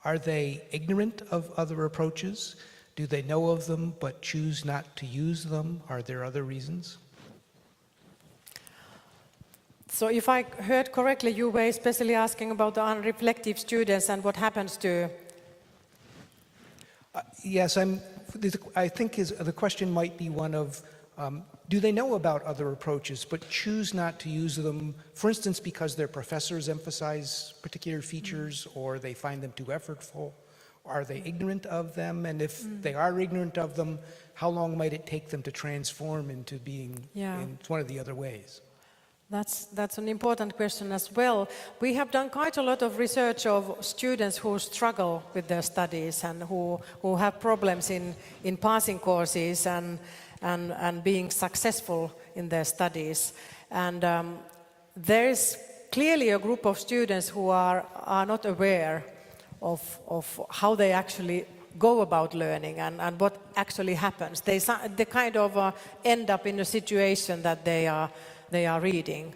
Are they ignorant of other approaches? Do they know of them but choose not to use them? Are there other reasons? So if I heard correctly, you were especially asking about the unreflective students and what happens to... Yes, I think the question might be one of, do they know about other approaches but choose not to use them, for instance, because their professors emphasize particular features or they find them too effortful? Are they ignorant of them? And if they are ignorant of them, how long might it take them to transform into being in one of the other ways? That's an important question as well. We have done quite a lot of research of students who struggle with their studies and who have problems in passing courses and being successful in their studies. And there is clearly a group of students who are not aware of how they actually go about learning and what actually happens. They kind of end up in a situation that they are reading.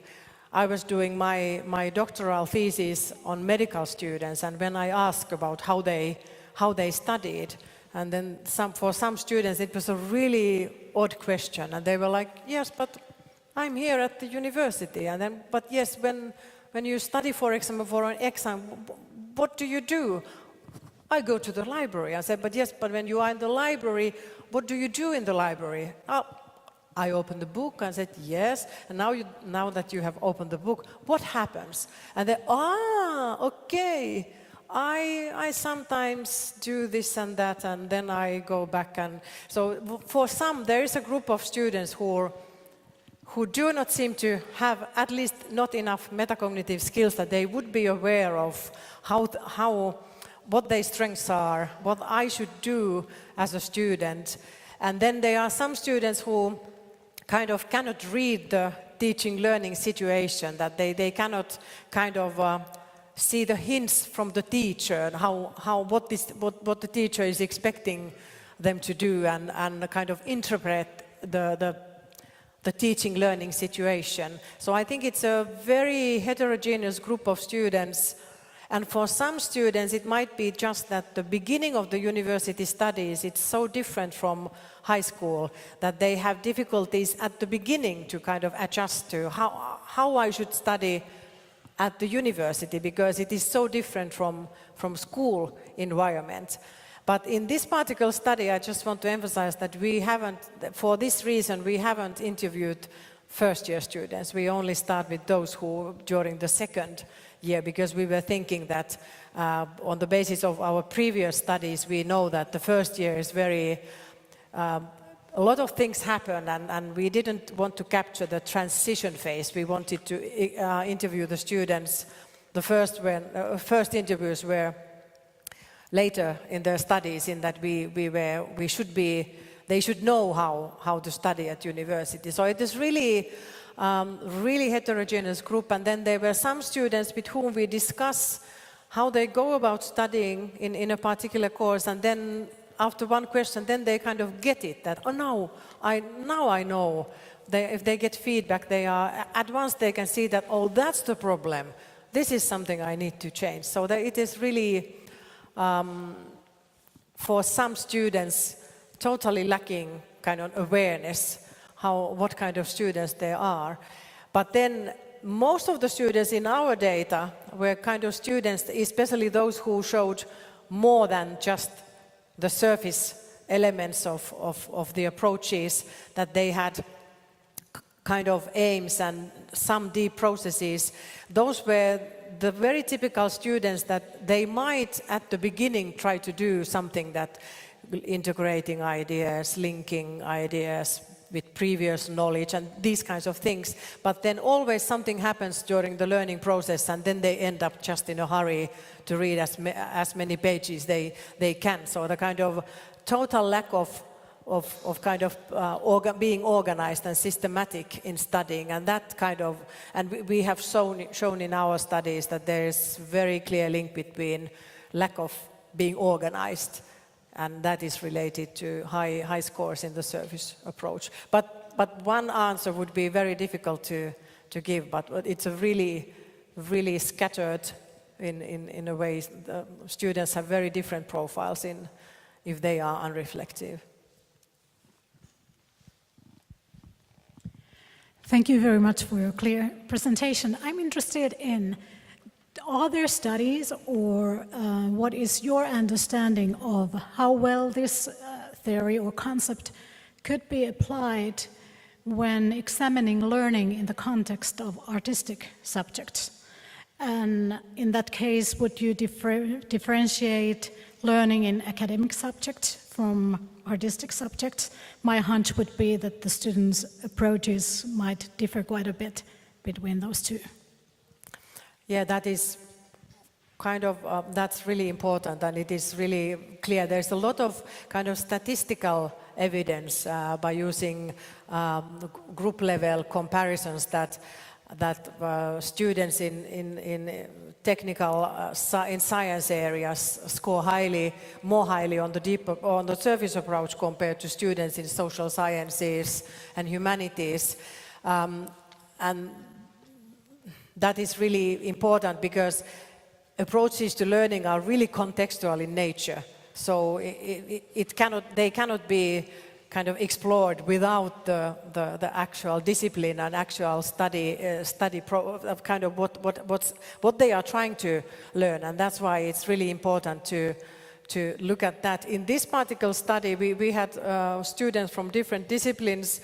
I was doing my doctoral thesis on medical students, and when I asked about how they studied, and then for some students it was a really odd question, and they were like, yes, but I'm here at the university, and then, but yes, when you study, for example, for an exam, what do you do? I go to the library. I said, but yes, but when you are in the library, what do you do in the library? Oh, I opened the book and said, yes, and now that you have opened the book, what happens? And they, okay, I sometimes do this and that, and then I go back. And so for some, there is a group of students who do not seem to have at least not enough metacognitive skills that they would be aware of what their strengths are, what I should do as a student. And then there are some students who kind of cannot read the teaching learning situation, that they cannot kind of see the hints from the teacher, what the teacher is expecting them to do, and kind of interpret the teaching learning situation. So I think it's a very heterogeneous group of students. And for some students, it might be just that the beginning of the university studies, it's so different from high school that they have difficulties at the beginning to kind of adjust to how I should study at the university, because it is so different from school environment. But in this particular study, I just want to emphasize that for this reason, we haven't interviewed first-year students. We only start with those who during the second year, because we were thinking that on the basis of our previous studies, we know that the first year is very a lot of things happened, and we didn't want to capture the transition phase. We wanted to interview the students. The first interviews were later in their studies, in that they should know how to study at university. So it is really heterogeneous group, and then there were some students with whom we discuss how they go about studying in a particular course, and then after one question, then they kind of get it, that, oh, now I know. If they get feedback, at once they can see that, oh, that's the problem. This is something I need to change. So that it is really, for some students, totally lacking kind of awareness what kind of students they are. But then most of the students in our data were kind of students, especially those who showed more than just the surface elements of the approaches, that they had kind of aims and some deep processes. Those were the very typical students that they might at the beginning try to do something, that integrating ideas, linking ideas with previous knowledge and these kinds of things. But then always something happens during the learning process, and then they end up just in a hurry to read as many pages they can. So the kind of total lack of being organized and systematic in studying, and that kind of, and we have shown in our studies that there is very clear link between lack of being organized, and that is related to high scores in the surface approach. But one answer would be very difficult to give, but it's a really scattered in a way. The students have very different profiles if they are unreflective. Thank you very much for your clear presentation. I'm interested in, are there studies, or what is your understanding of how well this theory or concept could be applied when examining learning in the context of artistic subjects? And in that case, would you differentiate learning in academic subjects from artistic subjects? My hunch would be that the students' approaches might differ quite a bit between those two. Yeah, that is kind of, that's really important, and it is really clear. There's a lot of kind of statistical evidence by using group level comparisons that students in technical, in science areas score more highly on the surface approach compared to students in social sciences and humanities. And that is really important, because approaches to learning are really contextual in nature. So they cannot be kind of explored without the actual discipline and actual study of kind of what they are trying to learn, and that's why it's really important to look at that. In this particular study, we had students from different disciplines,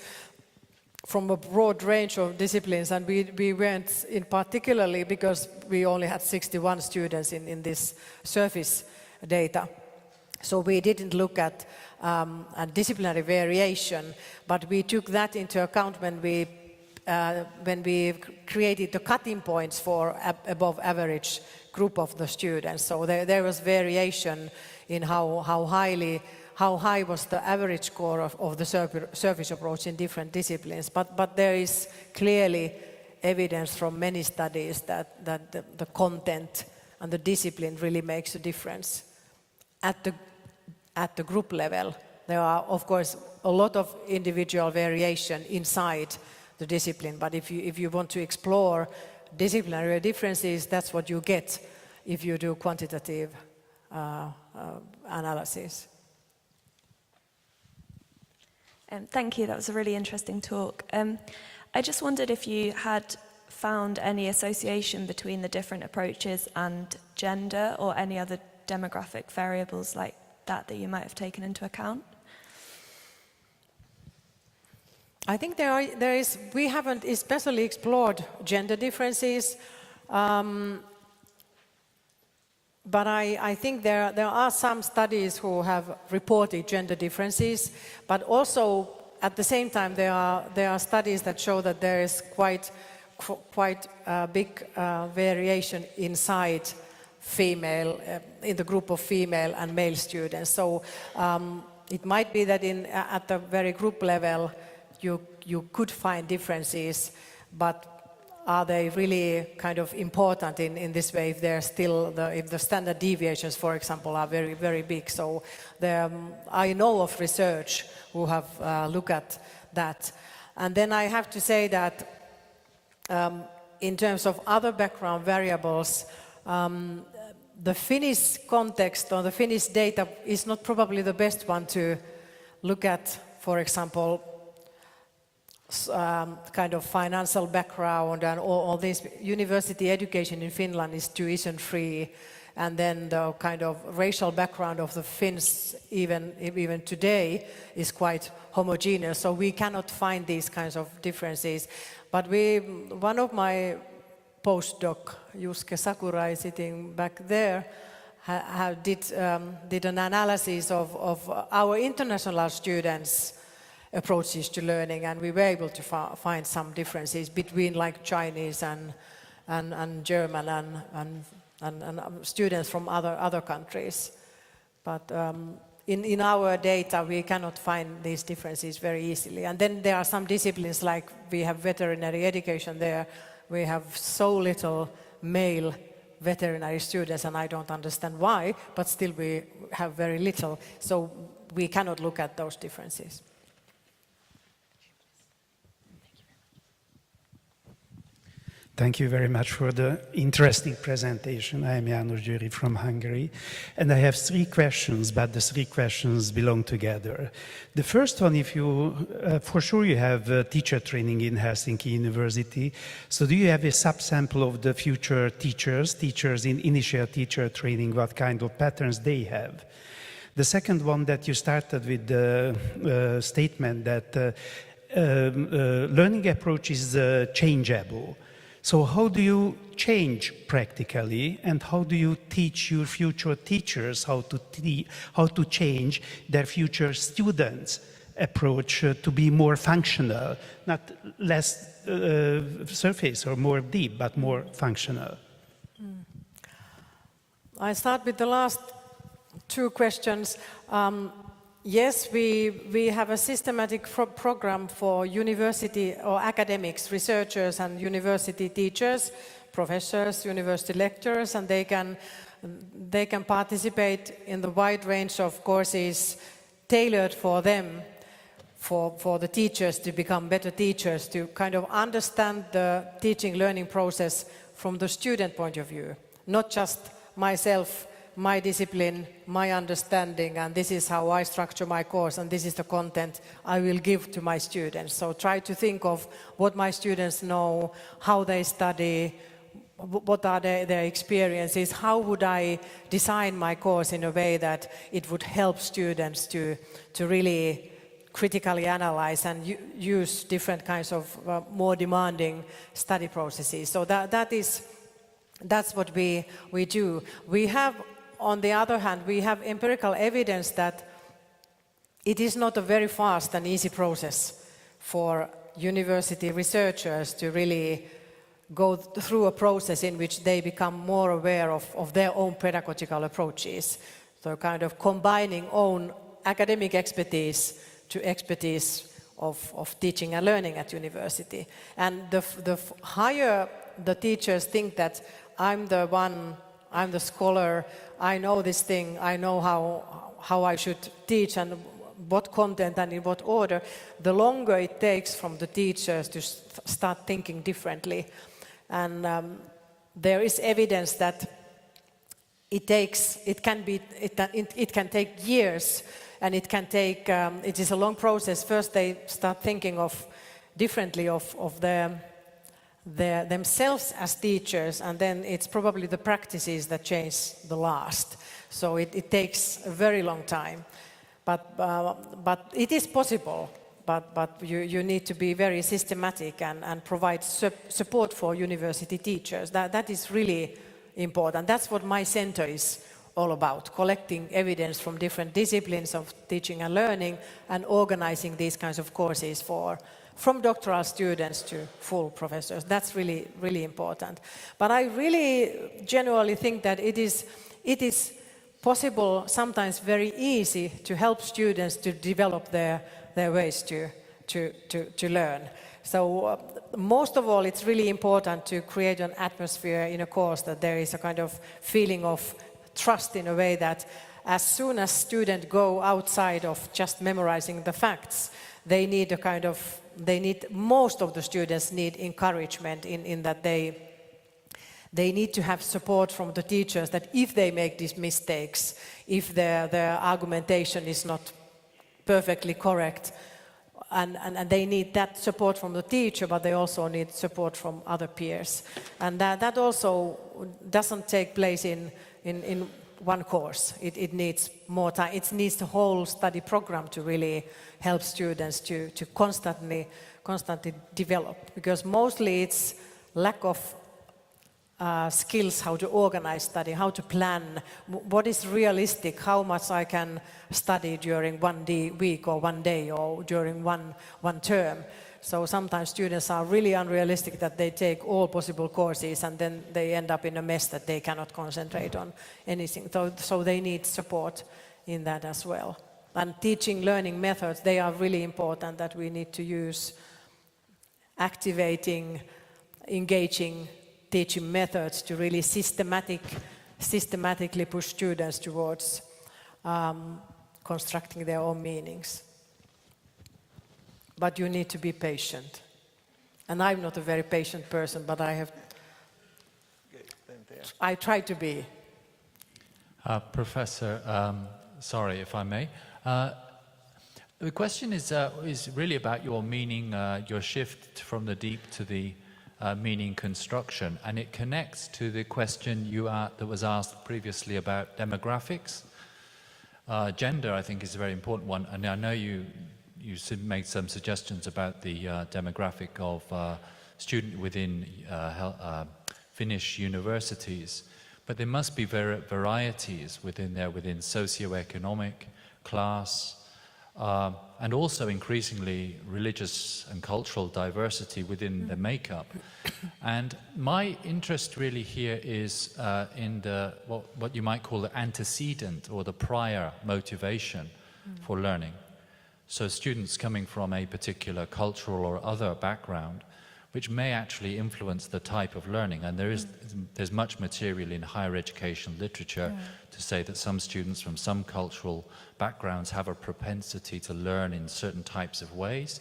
from a broad range of disciplines, and we went in particularly because we only had 61 students in this surface data. So we didn't look at disciplinary variation, but we took that into account when we created the cutting points for above average group of the students. So there was variation in how high was the average score of the surface approach in different disciplines. But there is clearly evidence from many studies that the content and the discipline really makes a difference. At the group level, there are, of course, a lot of individual variation inside the discipline, but if you want to explore disciplinary differences, that's what you get if you do quantitative analysis. Thank you, that was a really interesting talk. I just wondered if you had found any association between the different approaches and gender, or any other demographic variables like that you might have taken into account? I think there is. We haven't especially explored gender differences, but I think there are some studies who have reported gender differences, but also at the same time, there are studies that show that there is quite big variation inside female, in the group of female and male students. So it might be that at the very group level, you could find differences, but are they really kind of important in this way if they're still, if the standard deviations, for example, are very, very big? So I know of research who have looked at that. And then I have to say that in terms of other background variables, the Finnish context or the Finnish data is not probably the best one to look at, for example, kind of financial background and all this. University education in Finland is tuition-free, and then the kind of racial background of the Finns, even today, is quite homogeneous. So we cannot find these kinds of differences. But one of my postdoc, Juske Sakurai, sitting back there, did an analysis of our international students' approaches to learning, and we were able to find some differences between like Chinese and German and students from other countries. But in our data, we cannot find these differences very easily. And then there are some disciplines, like we have veterinary education there. We have so little male veterinary students, and I don't understand why, but still we have very little. So we cannot look at those differences. Thank you very much for the interesting presentation. I am János Győri from Hungary, and I have 3 questions, but the 3 questions belong together. The first one, if you, for sure you have teacher training in Helsinki University, so do you have a subsample of the future teachers in initial teacher training, what kind of patterns they have? The second one, that you started with the statement that learning approach is changeable. So how do you change practically, and how do you teach your future teachers how to change their future students' approach to be more functional, not less surface or more deep, but more functional? I start with the last 2 questions. Yes, we have a systematic program for university or academics, researchers and university teachers, professors, university lecturers, and they can participate in the wide range of courses tailored for them, for the teachers to become better teachers, to kind of understand the teaching learning process from the student point of view, not just myself, my discipline, my understanding, and this is how I structure my course, and this is the content I will give to my students. So try to think of what my students know, how they study, what are their experiences, how would I design my course in a way that it would help students to really critically analyze and use different kinds of more demanding study processes. So that's what we do. We have, on the other hand, we have empirical evidence that it is not a very fast and easy process for university researchers to really go through a process in which they become more aware of their own pedagogical approaches. So kind of combining own academic expertise to expertise of teaching and learning at university. And the higher the teachers think that I'm the scholar, I know this thing, I know how I should teach and what content and in what order, the longer it takes from the teachers to start thinking differently. And there is evidence that it can take years, and it can take, it is a long process. First they start thinking differently of themselves as teachers, and then it's probably the practices that change the last. So it takes a very long time, but it is possible. But you need to be very systematic and provide support for university teachers. That is really important. That's what my center is all about, collecting evidence from different disciplines of teaching and learning and organizing these kinds of courses from doctoral students to full professors. That's really, really important. But I really genuinely think that it is possible, sometimes very easy, to help students to develop their ways to learn. So most of all, it's really important to create an atmosphere in a course that there is a kind of feeling of trust in a way that as soon as students go outside of just memorizing the facts, most of the students need encouragement in that they need to have support from the teachers, that if they make these mistakes, if their argumentation is not perfectly correct, and they need that support from the teacher, but they also need support from other peers. And that also doesn't take place in one course. It needs more time. It needs the whole study program to really help students to constantly develop, because mostly it's lack of skills how to organize study, how to plan, what is realistic, how much I can study during one week or one day or during one term. So sometimes students are really unrealistic that they take all possible courses and then they end up in a mess that they cannot concentrate on anything. So they need support in that as well. And teaching learning methods, they are really important, that we need to use activating, engaging teaching methods to really systematically push students towards constructing their own meanings. But you need to be patient. And I'm not a very patient person, but I try to be. Professor, sorry if I may. The question is really about your meaning, your shift from the deep to the meaning construction, and it connects to the question that was asked previously about demographics. Gender, I think, is a very important one, and I know you made some suggestions about the demographic of student within Finnish universities, but there must be varieties within there, within socioeconomic, class, and also increasingly religious and cultural diversity within the makeup. And my interest really here is in what you might call the antecedent or the prior motivation for learning. So students coming from a particular cultural or other background, which may actually influence the type of learning. And there's much material in higher education literature to say that some students from some cultural backgrounds have a propensity to learn in certain types of ways.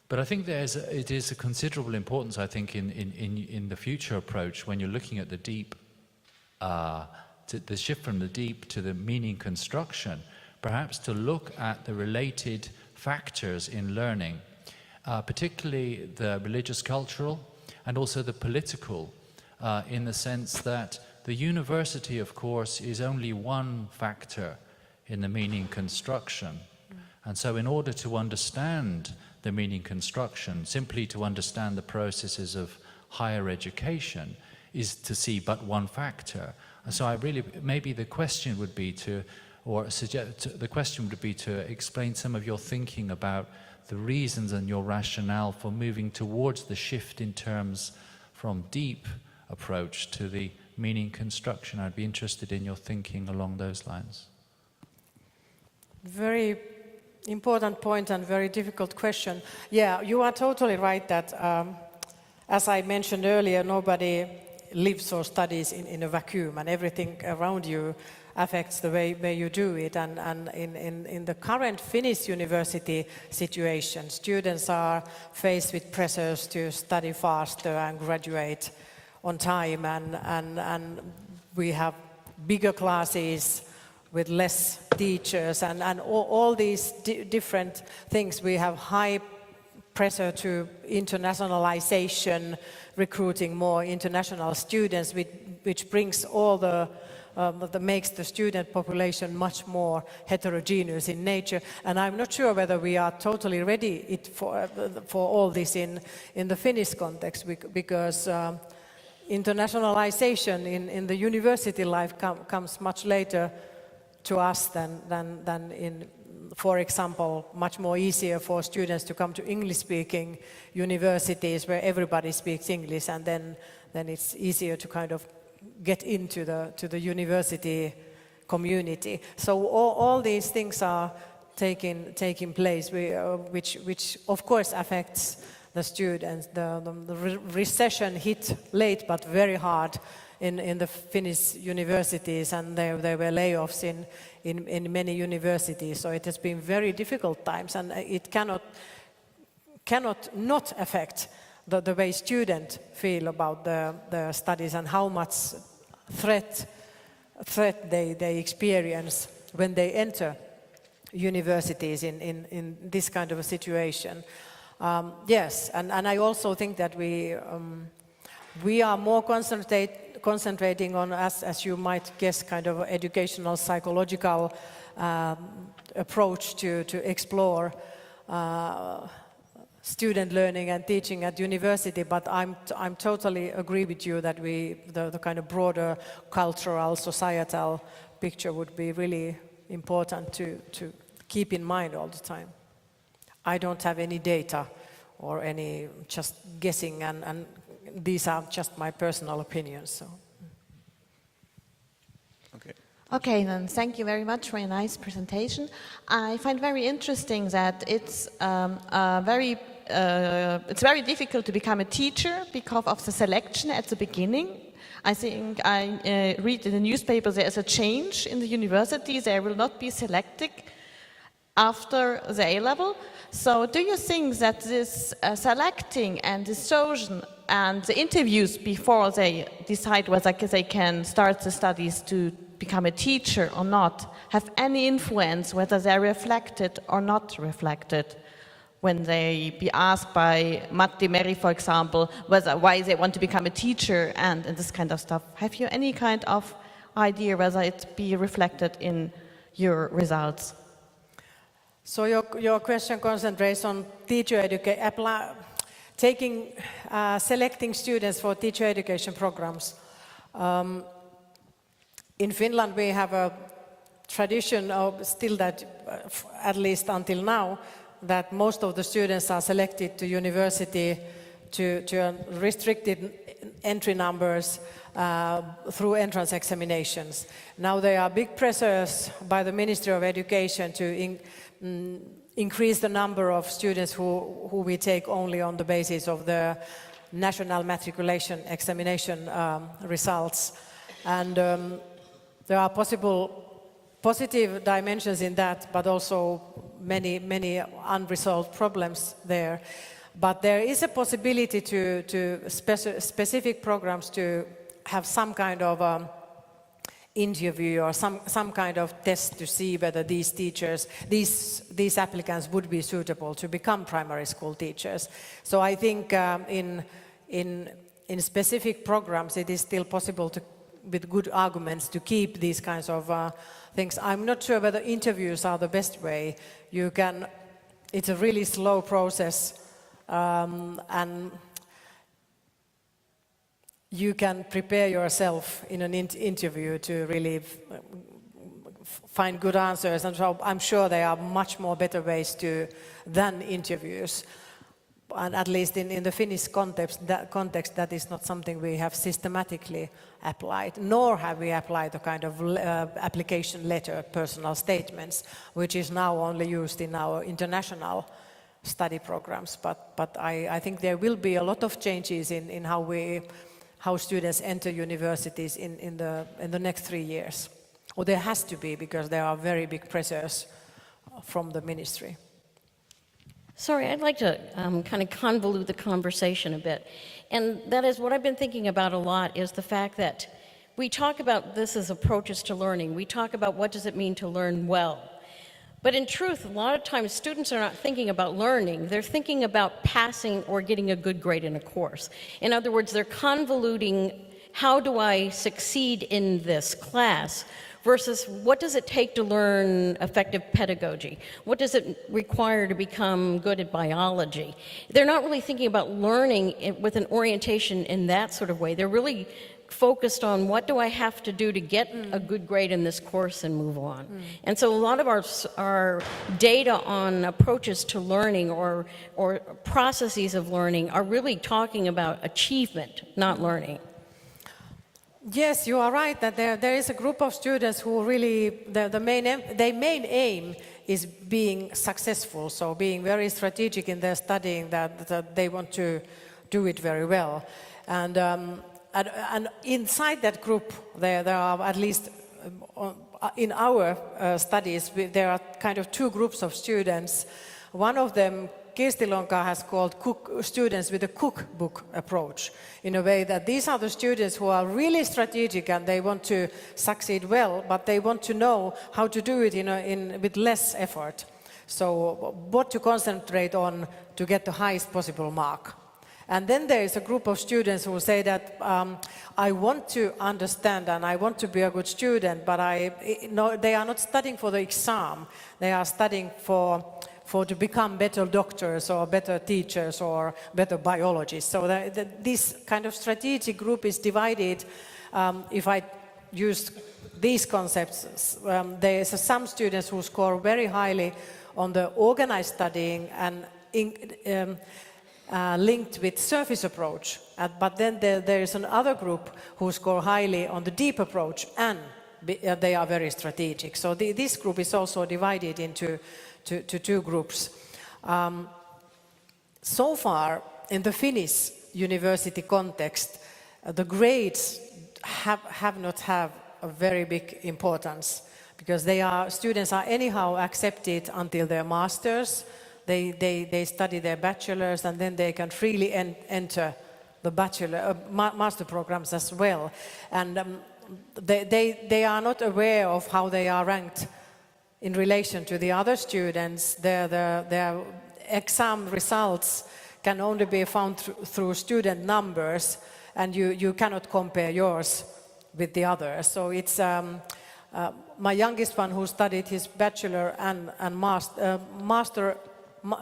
But I think it is a considerable importance, I think, in the future approach, when you're looking at the deep, the shift from the deep to the meaning construction, perhaps to look at the related factors in learning, particularly the religious, cultural, and also the political, in the sense that the university, of course, is only one factor in the meaning construction. And so in order to understand the meaning construction, simply to understand the processes of higher education, is to see but one factor. And so maybe the question would be to explain some of your thinking about the reasons and your rationale for moving towards the shift in terms from deep approach to the meaning construction. I'd be interested in your thinking along those lines. Very important point and very difficult question. Yeah, you are totally right that, as I mentioned earlier, nobody lives or studies in a vacuum, and everything around you affects the way you do it. And in the current Finnish university situation, students are faced with pressures to study faster and graduate on time, and we have bigger classes with less teachers, and all these different things. We have high pressure to internationalization, recruiting more international students, which brings all that makes the student population much more heterogeneous in nature. And I'm not sure whether we are totally ready for all this in the Finnish context, because internationalization in the university life comes much later to us than in, for example, much more easier for students to come to English-speaking universities where everybody speaks English, and then it's easier to kind of get into the university community. So all these things are taking place, which of course affects the students. The recession hit late but very hard in the Finnish universities, and there were layoffs in many universities. So it has been very difficult times, and it cannot not affect the way students feel about the studies and how much threat they experience when they enter universities in this kind of a situation. Yes, and I also think that we are more concentrating on, as you might guess, kind of educational psychological approach to explore student learning and teaching at university, but I'm totally agree with you that the kind of broader cultural, societal picture would be really important to keep in mind all the time. I don't have any data or any just guessing, and these are just my personal opinions. So. Okay, then thank you very much for a nice presentation. I find very interesting that it's very difficult to become a teacher because of the selection at the beginning. I think I read in the newspaper there is a change in the universities. They will not be selected after the A-level. So do you think that this selecting and the social and the interviews before they decide whether they can start the studies to become a teacher or not have any influence whether they're reflected or not reflected when they be asked by Matti Meri, for example, why they want to become a teacher and this kind of stuff? Have you any kind of idea whether it be reflected in your results? So your question concentrates on teacher education, selecting students for teacher education programs. In Finland, we have a tradition of still that, at least until now, that most of the students are selected to university to restricted entry numbers through entrance examinations. Now there are big pressures by the Ministry of Education to increase the number of students who we take only on the basis of the national matriculation examination results. And there are positive dimensions in that, but also many unresolved problems there. But there is a possibility to specific programs to have some kind of interview or some kind of test to see whether these teachers, these applicants would be suitable to become primary school teachers. So I think in specific programs it is still possible to, with good arguments, to keep these kinds of things. I'm not sure whether interviews are the best way. It's a really slow process, and you can prepare yourself in an interview to really find good answers, and so I'm sure there are much more better ways than interviews. And at least in the Finnish context, that is not something we have systematically applied, nor have we applied the kind of application letter, personal statements, which is now only used in our international study programs. But I think there will be a lot of changes in how students enter universities in the next 3 years. Or there has to be, because there are very big pressures from the ministry. Sorry, I'd like to kind of convolute the conversation a bit. And that is what I've been thinking about a lot, is the fact that we talk about this as approaches to learning. We talk about what does it mean to learn well. But in truth, a lot of times students are not thinking about learning. They're thinking about passing or getting a good grade in a course. In other words, they're convoluting how do I succeed in this class versus what does it take to learn effective pedagogy? What does it require to become good at biology? They're not really thinking about learning with an orientation in that sort of way. They're really focused on what do I have to do to get a good grade in this course and move on. And so a lot of our data on approaches to learning or processes of learning are really talking about achievement, not learning. Yes, you are right that there is a group of students who really, their main aim is being successful, so being very strategic in their studying, that they want to do it very well. And inside that group, there are at least, in our studies, there are kind of two groups of students. One of them, Kirsti Lonka has called students with a cookbook approach, in a way that these are the students who are really strategic and they want to succeed well, but they want to know how to do it with less effort. So what to concentrate on to get the highest possible mark. And then there is a group of students who say that I want to understand and I want to be a good student, but they are not studying for the exam. They are studying to become better doctors or better teachers or better biologists. So this kind of strategic group is divided. If I use these concepts, there is some students who score very highly on the organized studying and linked with surface approach, but then there is another group who score highly on the deep approach and they are very strategic. So this group is also divided into two groups. So far, in the Finnish university context, the grades have not have a very big importance because students are anyhow accepted until their masters. They study their bachelors and then they can freely enter the master programs as well. And they are not aware of how they are ranked in relation to the other students. Their exam results can only be found through student numbers, and you cannot compare yours with the others. So it's my youngest one who studied his bachelor and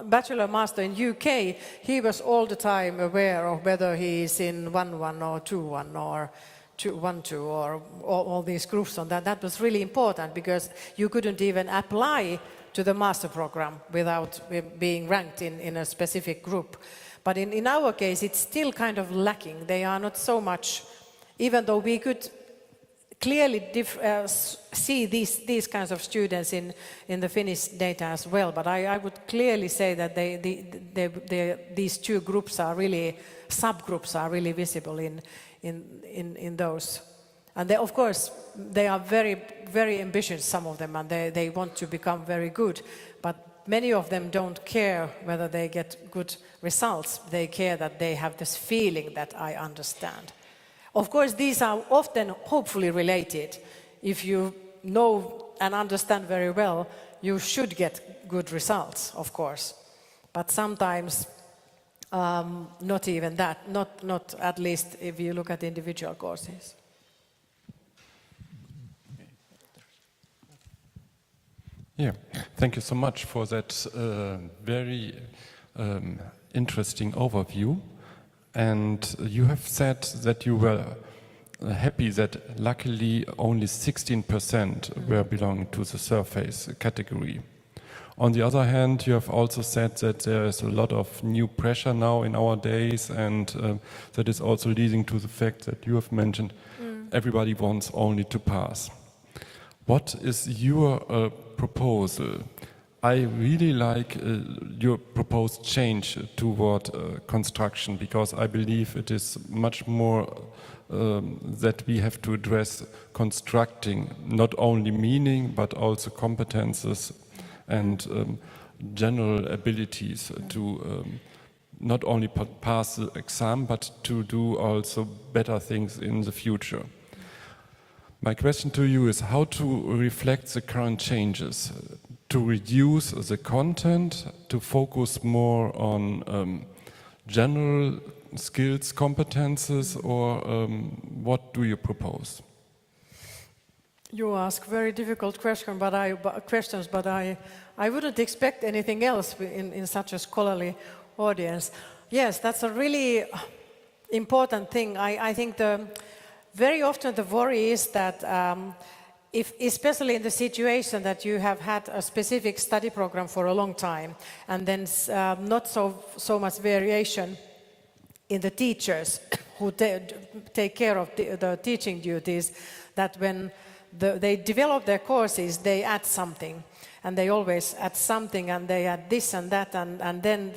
bachelor master in UK, he was all the time aware of whether he is in 1-1 or 2-1 or 1-2 or all these groups on that. That was really important because you couldn't even apply to the master program without being ranked in a specific group. But in our case, it's still kind of lacking. They are not so much, even though we could clearly see these kinds of students in the Finnish data as well. But I would clearly say that these two groups are really, subgroups are really visible in those. And of course, they are very, very ambitious, some of them, and they want to become very good. But many of them don't care whether they get good results. They care that they have this feeling that I understand. Of course, these are often hopefully related. If you know and understand very well, you should get good results, of course. But sometimes not even that, not at least if you look at individual courses. Yeah, thank you so much for that very interesting overview. And you have said that you were happy that luckily only 16% were belonging to the surface category. On the other hand, you have also said that there is a lot of new pressure now in our days, and that is also leading to the fact that you have mentioned everybody wants only to pass. What is your proposal? I really like your proposed change toward construction, because I believe it is much more that we have to address constructing not only meaning but also competences and general abilities to not only pass the exam but to do also better things in the future. My question to you is how to reflect the current changes, to reduce the content, to focus more on general skills, competences, or what do you propose? You ask very difficult questions, but I wouldn't expect anything else in such a scholarly audience. Yes, that's a really important thing. I think very often the worry is that if, especially in the situation that you have had a specific study program for a long time, and then not so much variation in the teachers who take care of the teaching duties, that when they develop their courses, they add something, and they always add something, and they add this and that, and then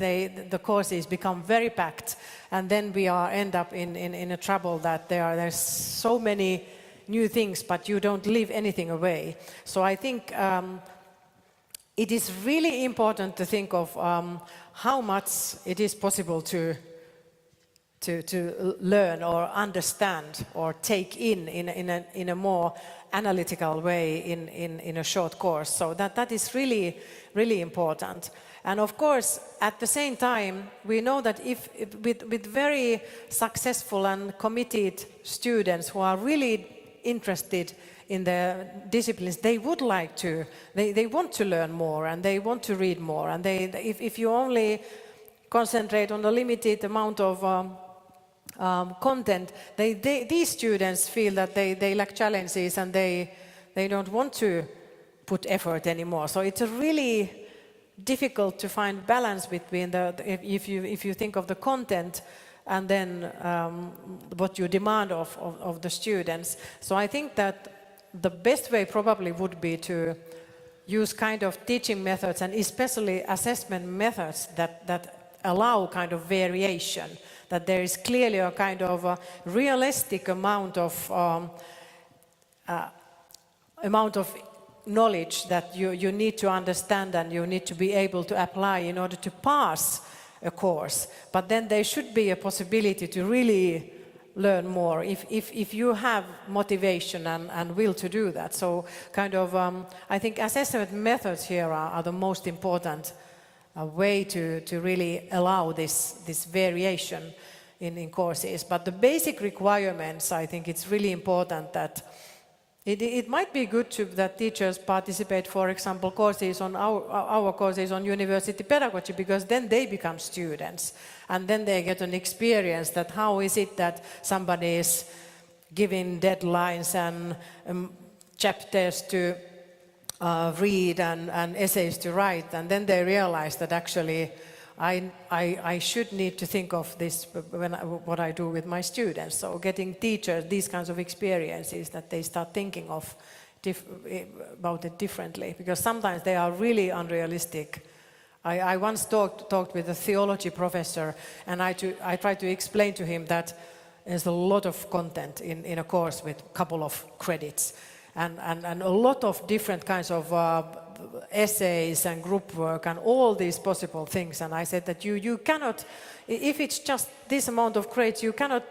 the courses become very packed, and then we end up in a trouble that there's so many new things, but you don't leave anything away. So I think it is really important to think of how much it is possible to learn or understand or take in a more analytical way in a short course. So that is really, really important. And of course, at the same time, we know that if with very successful and committed students who are really interested in the disciplines, they would like to, they want to learn more, and they want to read more. And if you only concentrate on a limited amount of content, these students feel that they lack challenges, and they don't want to put effort anymore. So it's a really difficult to find balance between if you think of the content and then what you demand of the students. So I think that the best way probably would be to use kind of teaching methods, and especially assessment methods that allow kind of variation, that there is clearly a kind of a realistic amount of knowledge that you need to understand and you need to be able to apply in order to pass a course. But then there should be a possibility to really learn more if you have motivation and will to do that. So kind of I think assessment methods here are the most important way to really allow this variation in courses. But the basic requirements, I think it's really important that it might be good that teachers participate, for example, courses on our courses on university pedagogy, because then they become students, and then they get an experience that how is it that somebody is giving deadlines and chapters to read and essays to write, and then they realize that actually I should need to think of this what I do with my students. So getting teachers these kinds of experiences, that they start thinking of about it differently, because sometimes they are really unrealistic. I once talked with a theology professor, and I tried to explain to him that there's a lot of content in a course with a couple of credits, and a lot of different kinds of essays and group work and all these possible things. And I said that you cannot, if it's just this amount of credits, you cannot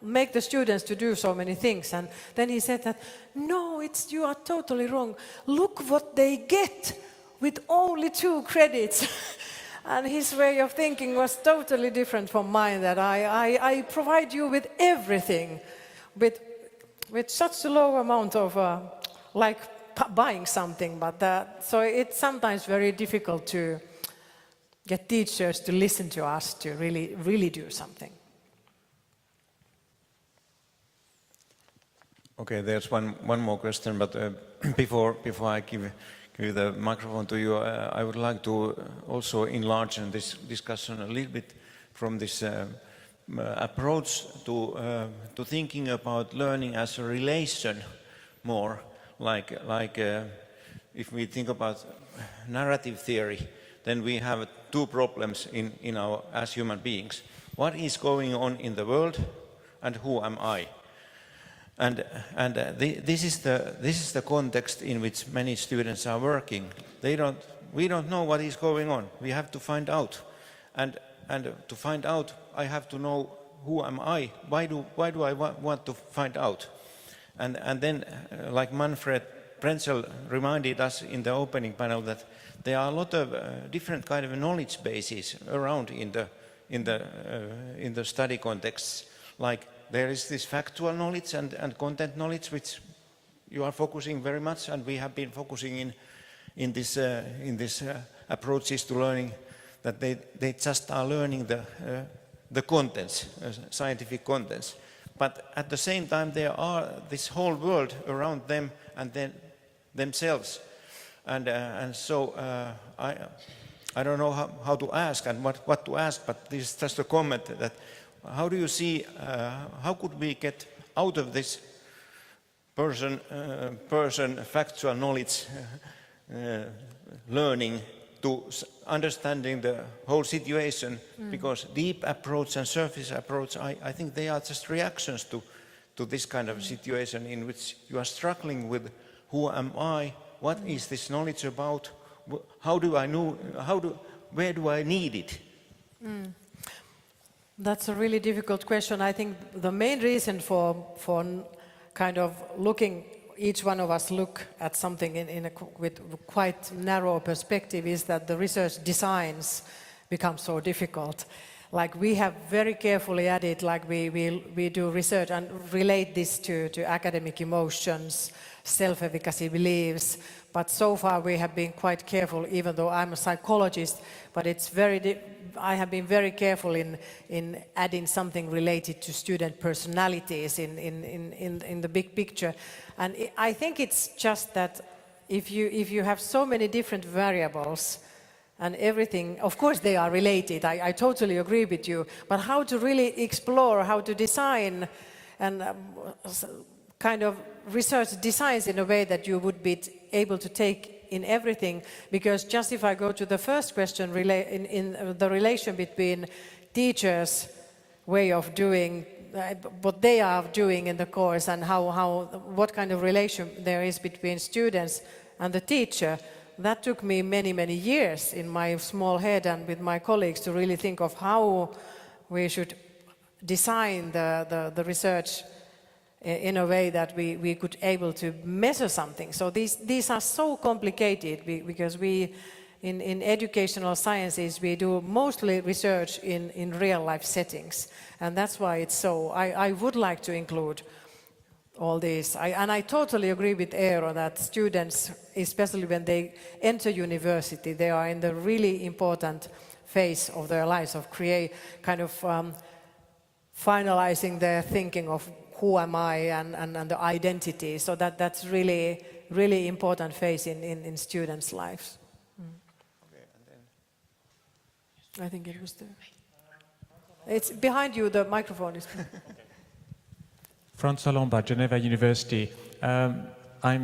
make the students to do so many things. And then he said that, no, you are totally wrong. Look what they get with only 2 credits. And his way of thinking was totally different from mine, that I provide you with everything with such a low amount of like buying something. But so it's sometimes very difficult to get teachers to listen to us to really do something. Okay, there's one more question, but before I give the microphone to you, I would like to also enlarge on this discussion a little bit from this approach to thinking about learning as a relation more, like if we think about narrative theory, then we have 2 problems in our as human beings. What is going on in the world, and who am I? And this is the context in which many students are working. We don't know what is going on. We have to find out, and to find out, I have to know who am I. Why do I want to find out? And then, like Manfred Prenzel reminded us in the opening panel, that there are a lot of different kind of knowledge bases around in the study contexts. Like there is this factual knowledge and content knowledge, which you are focusing very much, and we have been focusing in this approaches to learning, that they just are learning the contents, scientific contents. But at the same time, there are this whole world around them and then themselves. And so I don't know how to ask and what to ask, but this is just a comment that how do you see, how could we get out of this person factual knowledge learning to understanding the whole situation, because deep approach and surface approach, I think they are just reactions to this kind of situation in which you are struggling with who am I, what is this knowledge about, how do I know, where do I need it? That's a really difficult question. I think the main reason for kind of looking, each one of us look at something with quite narrow perspective is that the research designs become so difficult. Like we have very carefully added, like we do research and relate this to academic emotions, self-efficacy beliefs, but so far we have been quite careful, even though I'm a psychologist, but it's I have been very careful in adding something related to student personalities in the big picture. And I think it's just that if you have so many different variables and everything, of course they are related, I totally agree with you, but how to really explore, how to design and kind of research designs in a way that you would be able to take in everything, because just if I go to the first question in the relation between teachers' way of doing what they are doing in the course and what kind of relation there is between students and the teacher, that took me many years in my small head and with my colleagues to really think of how we should design the research in a way that we could able to measure something. So these are so complicated because we in educational sciences we do mostly research in real life settings, and that's why it's so. I would like to include all this, and I totally agree with Eero that students, especially when they enter university, they are in the really important phase of their lives of finalizing their thinking of who am I and the identity. So that's really important phase in students' lives. Okay, and then I think it was there. It's behind you, the microphone is. Franz Salomba, Geneva University. I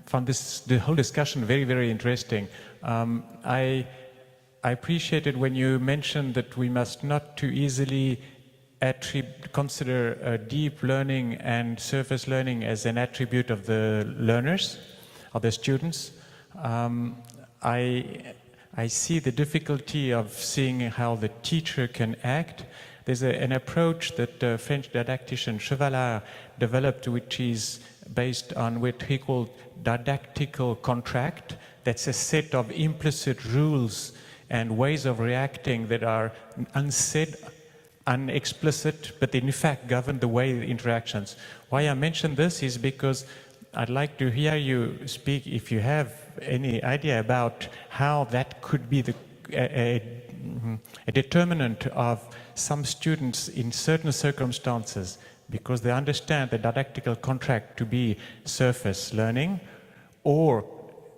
found the whole discussion very interesting. I appreciated when you mentioned that we must not too easily consider deep learning and surface learning as an attribute of the learners, of the students. I see the difficulty of seeing how the teacher can act. There's an approach that French didactician Chevalard developed, which is based on what he called didactical contract. That's a set of implicit rules and ways of reacting that are unsaid, unexplicit, but in fact govern the way the interactions. Why I mention this is because I'd like to hear you speak, if you have any idea about how that could be a determinant of some students in certain circumstances, because they understand the didactical contract to be surface learning, or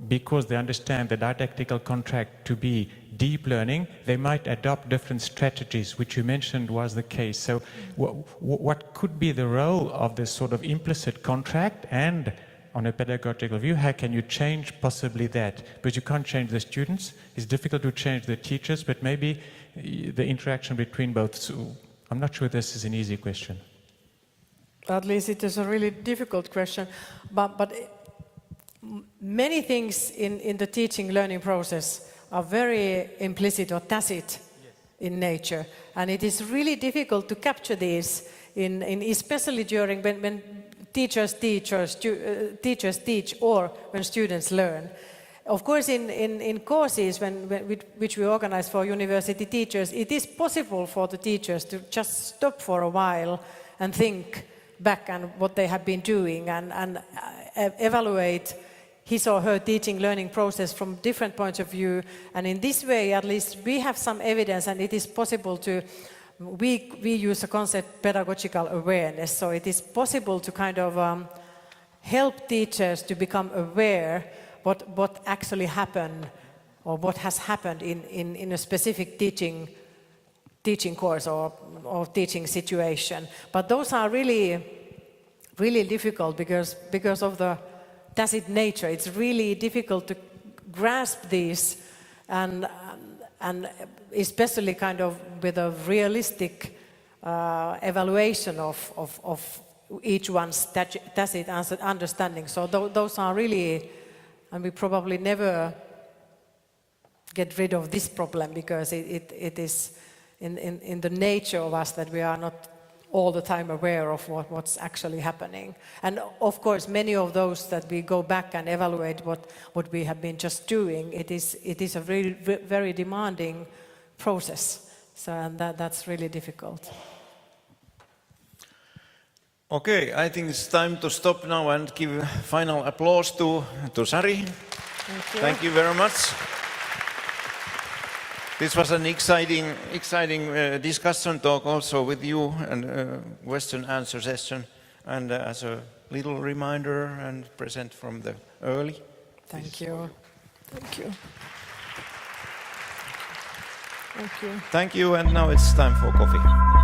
because they understand the didactical contract to be deep learning, they might adopt different strategies, which you mentioned was the case. So what could be the role of this sort of implicit contract, and on a pedagogical view, how can you change possibly that? But you can't change the students, it's difficult to change the teachers, but maybe the interaction between both. So I'm not sure this is an easy question. At least it is a really difficult question, but many things in the teaching learning process are very implicit or tacit in nature, and it is really difficult to capture these especially during when teachers teach or when students learn. Of course, in courses which we organize for university teachers, it is possible for the teachers to just stop for a while and think back and what they have been doing and evaluate his or her teaching learning process from different points of view. And in this way, at least we have some evidence, and it is possible to, we use a concept, pedagogical awareness. So it is possible to kind of help teachers to become aware what actually happened or what has happened in a specific teaching course or teaching situation. But those are really, really difficult because of the tacit nature. It's really difficult to grasp these, and especially kind of with a realistic evaluation of each one's tacit understanding. So those are really, and we probably never get rid of this problem because it is in the nature of us that we are not all the time aware of what's actually happening. And of course, many of those that we go back and evaluate what we have been just doing, it is a very, very demanding process. So and that's really difficult. Okay, I think it's time to stop now and give final applause to Sari. Thank you. Thank you very much. This was an exciting discussion talk also with you, and question answer session, and as a little reminder and present from the EARLI. Thank you. Thank you. Thank you. Thank you, and now it's time for coffee.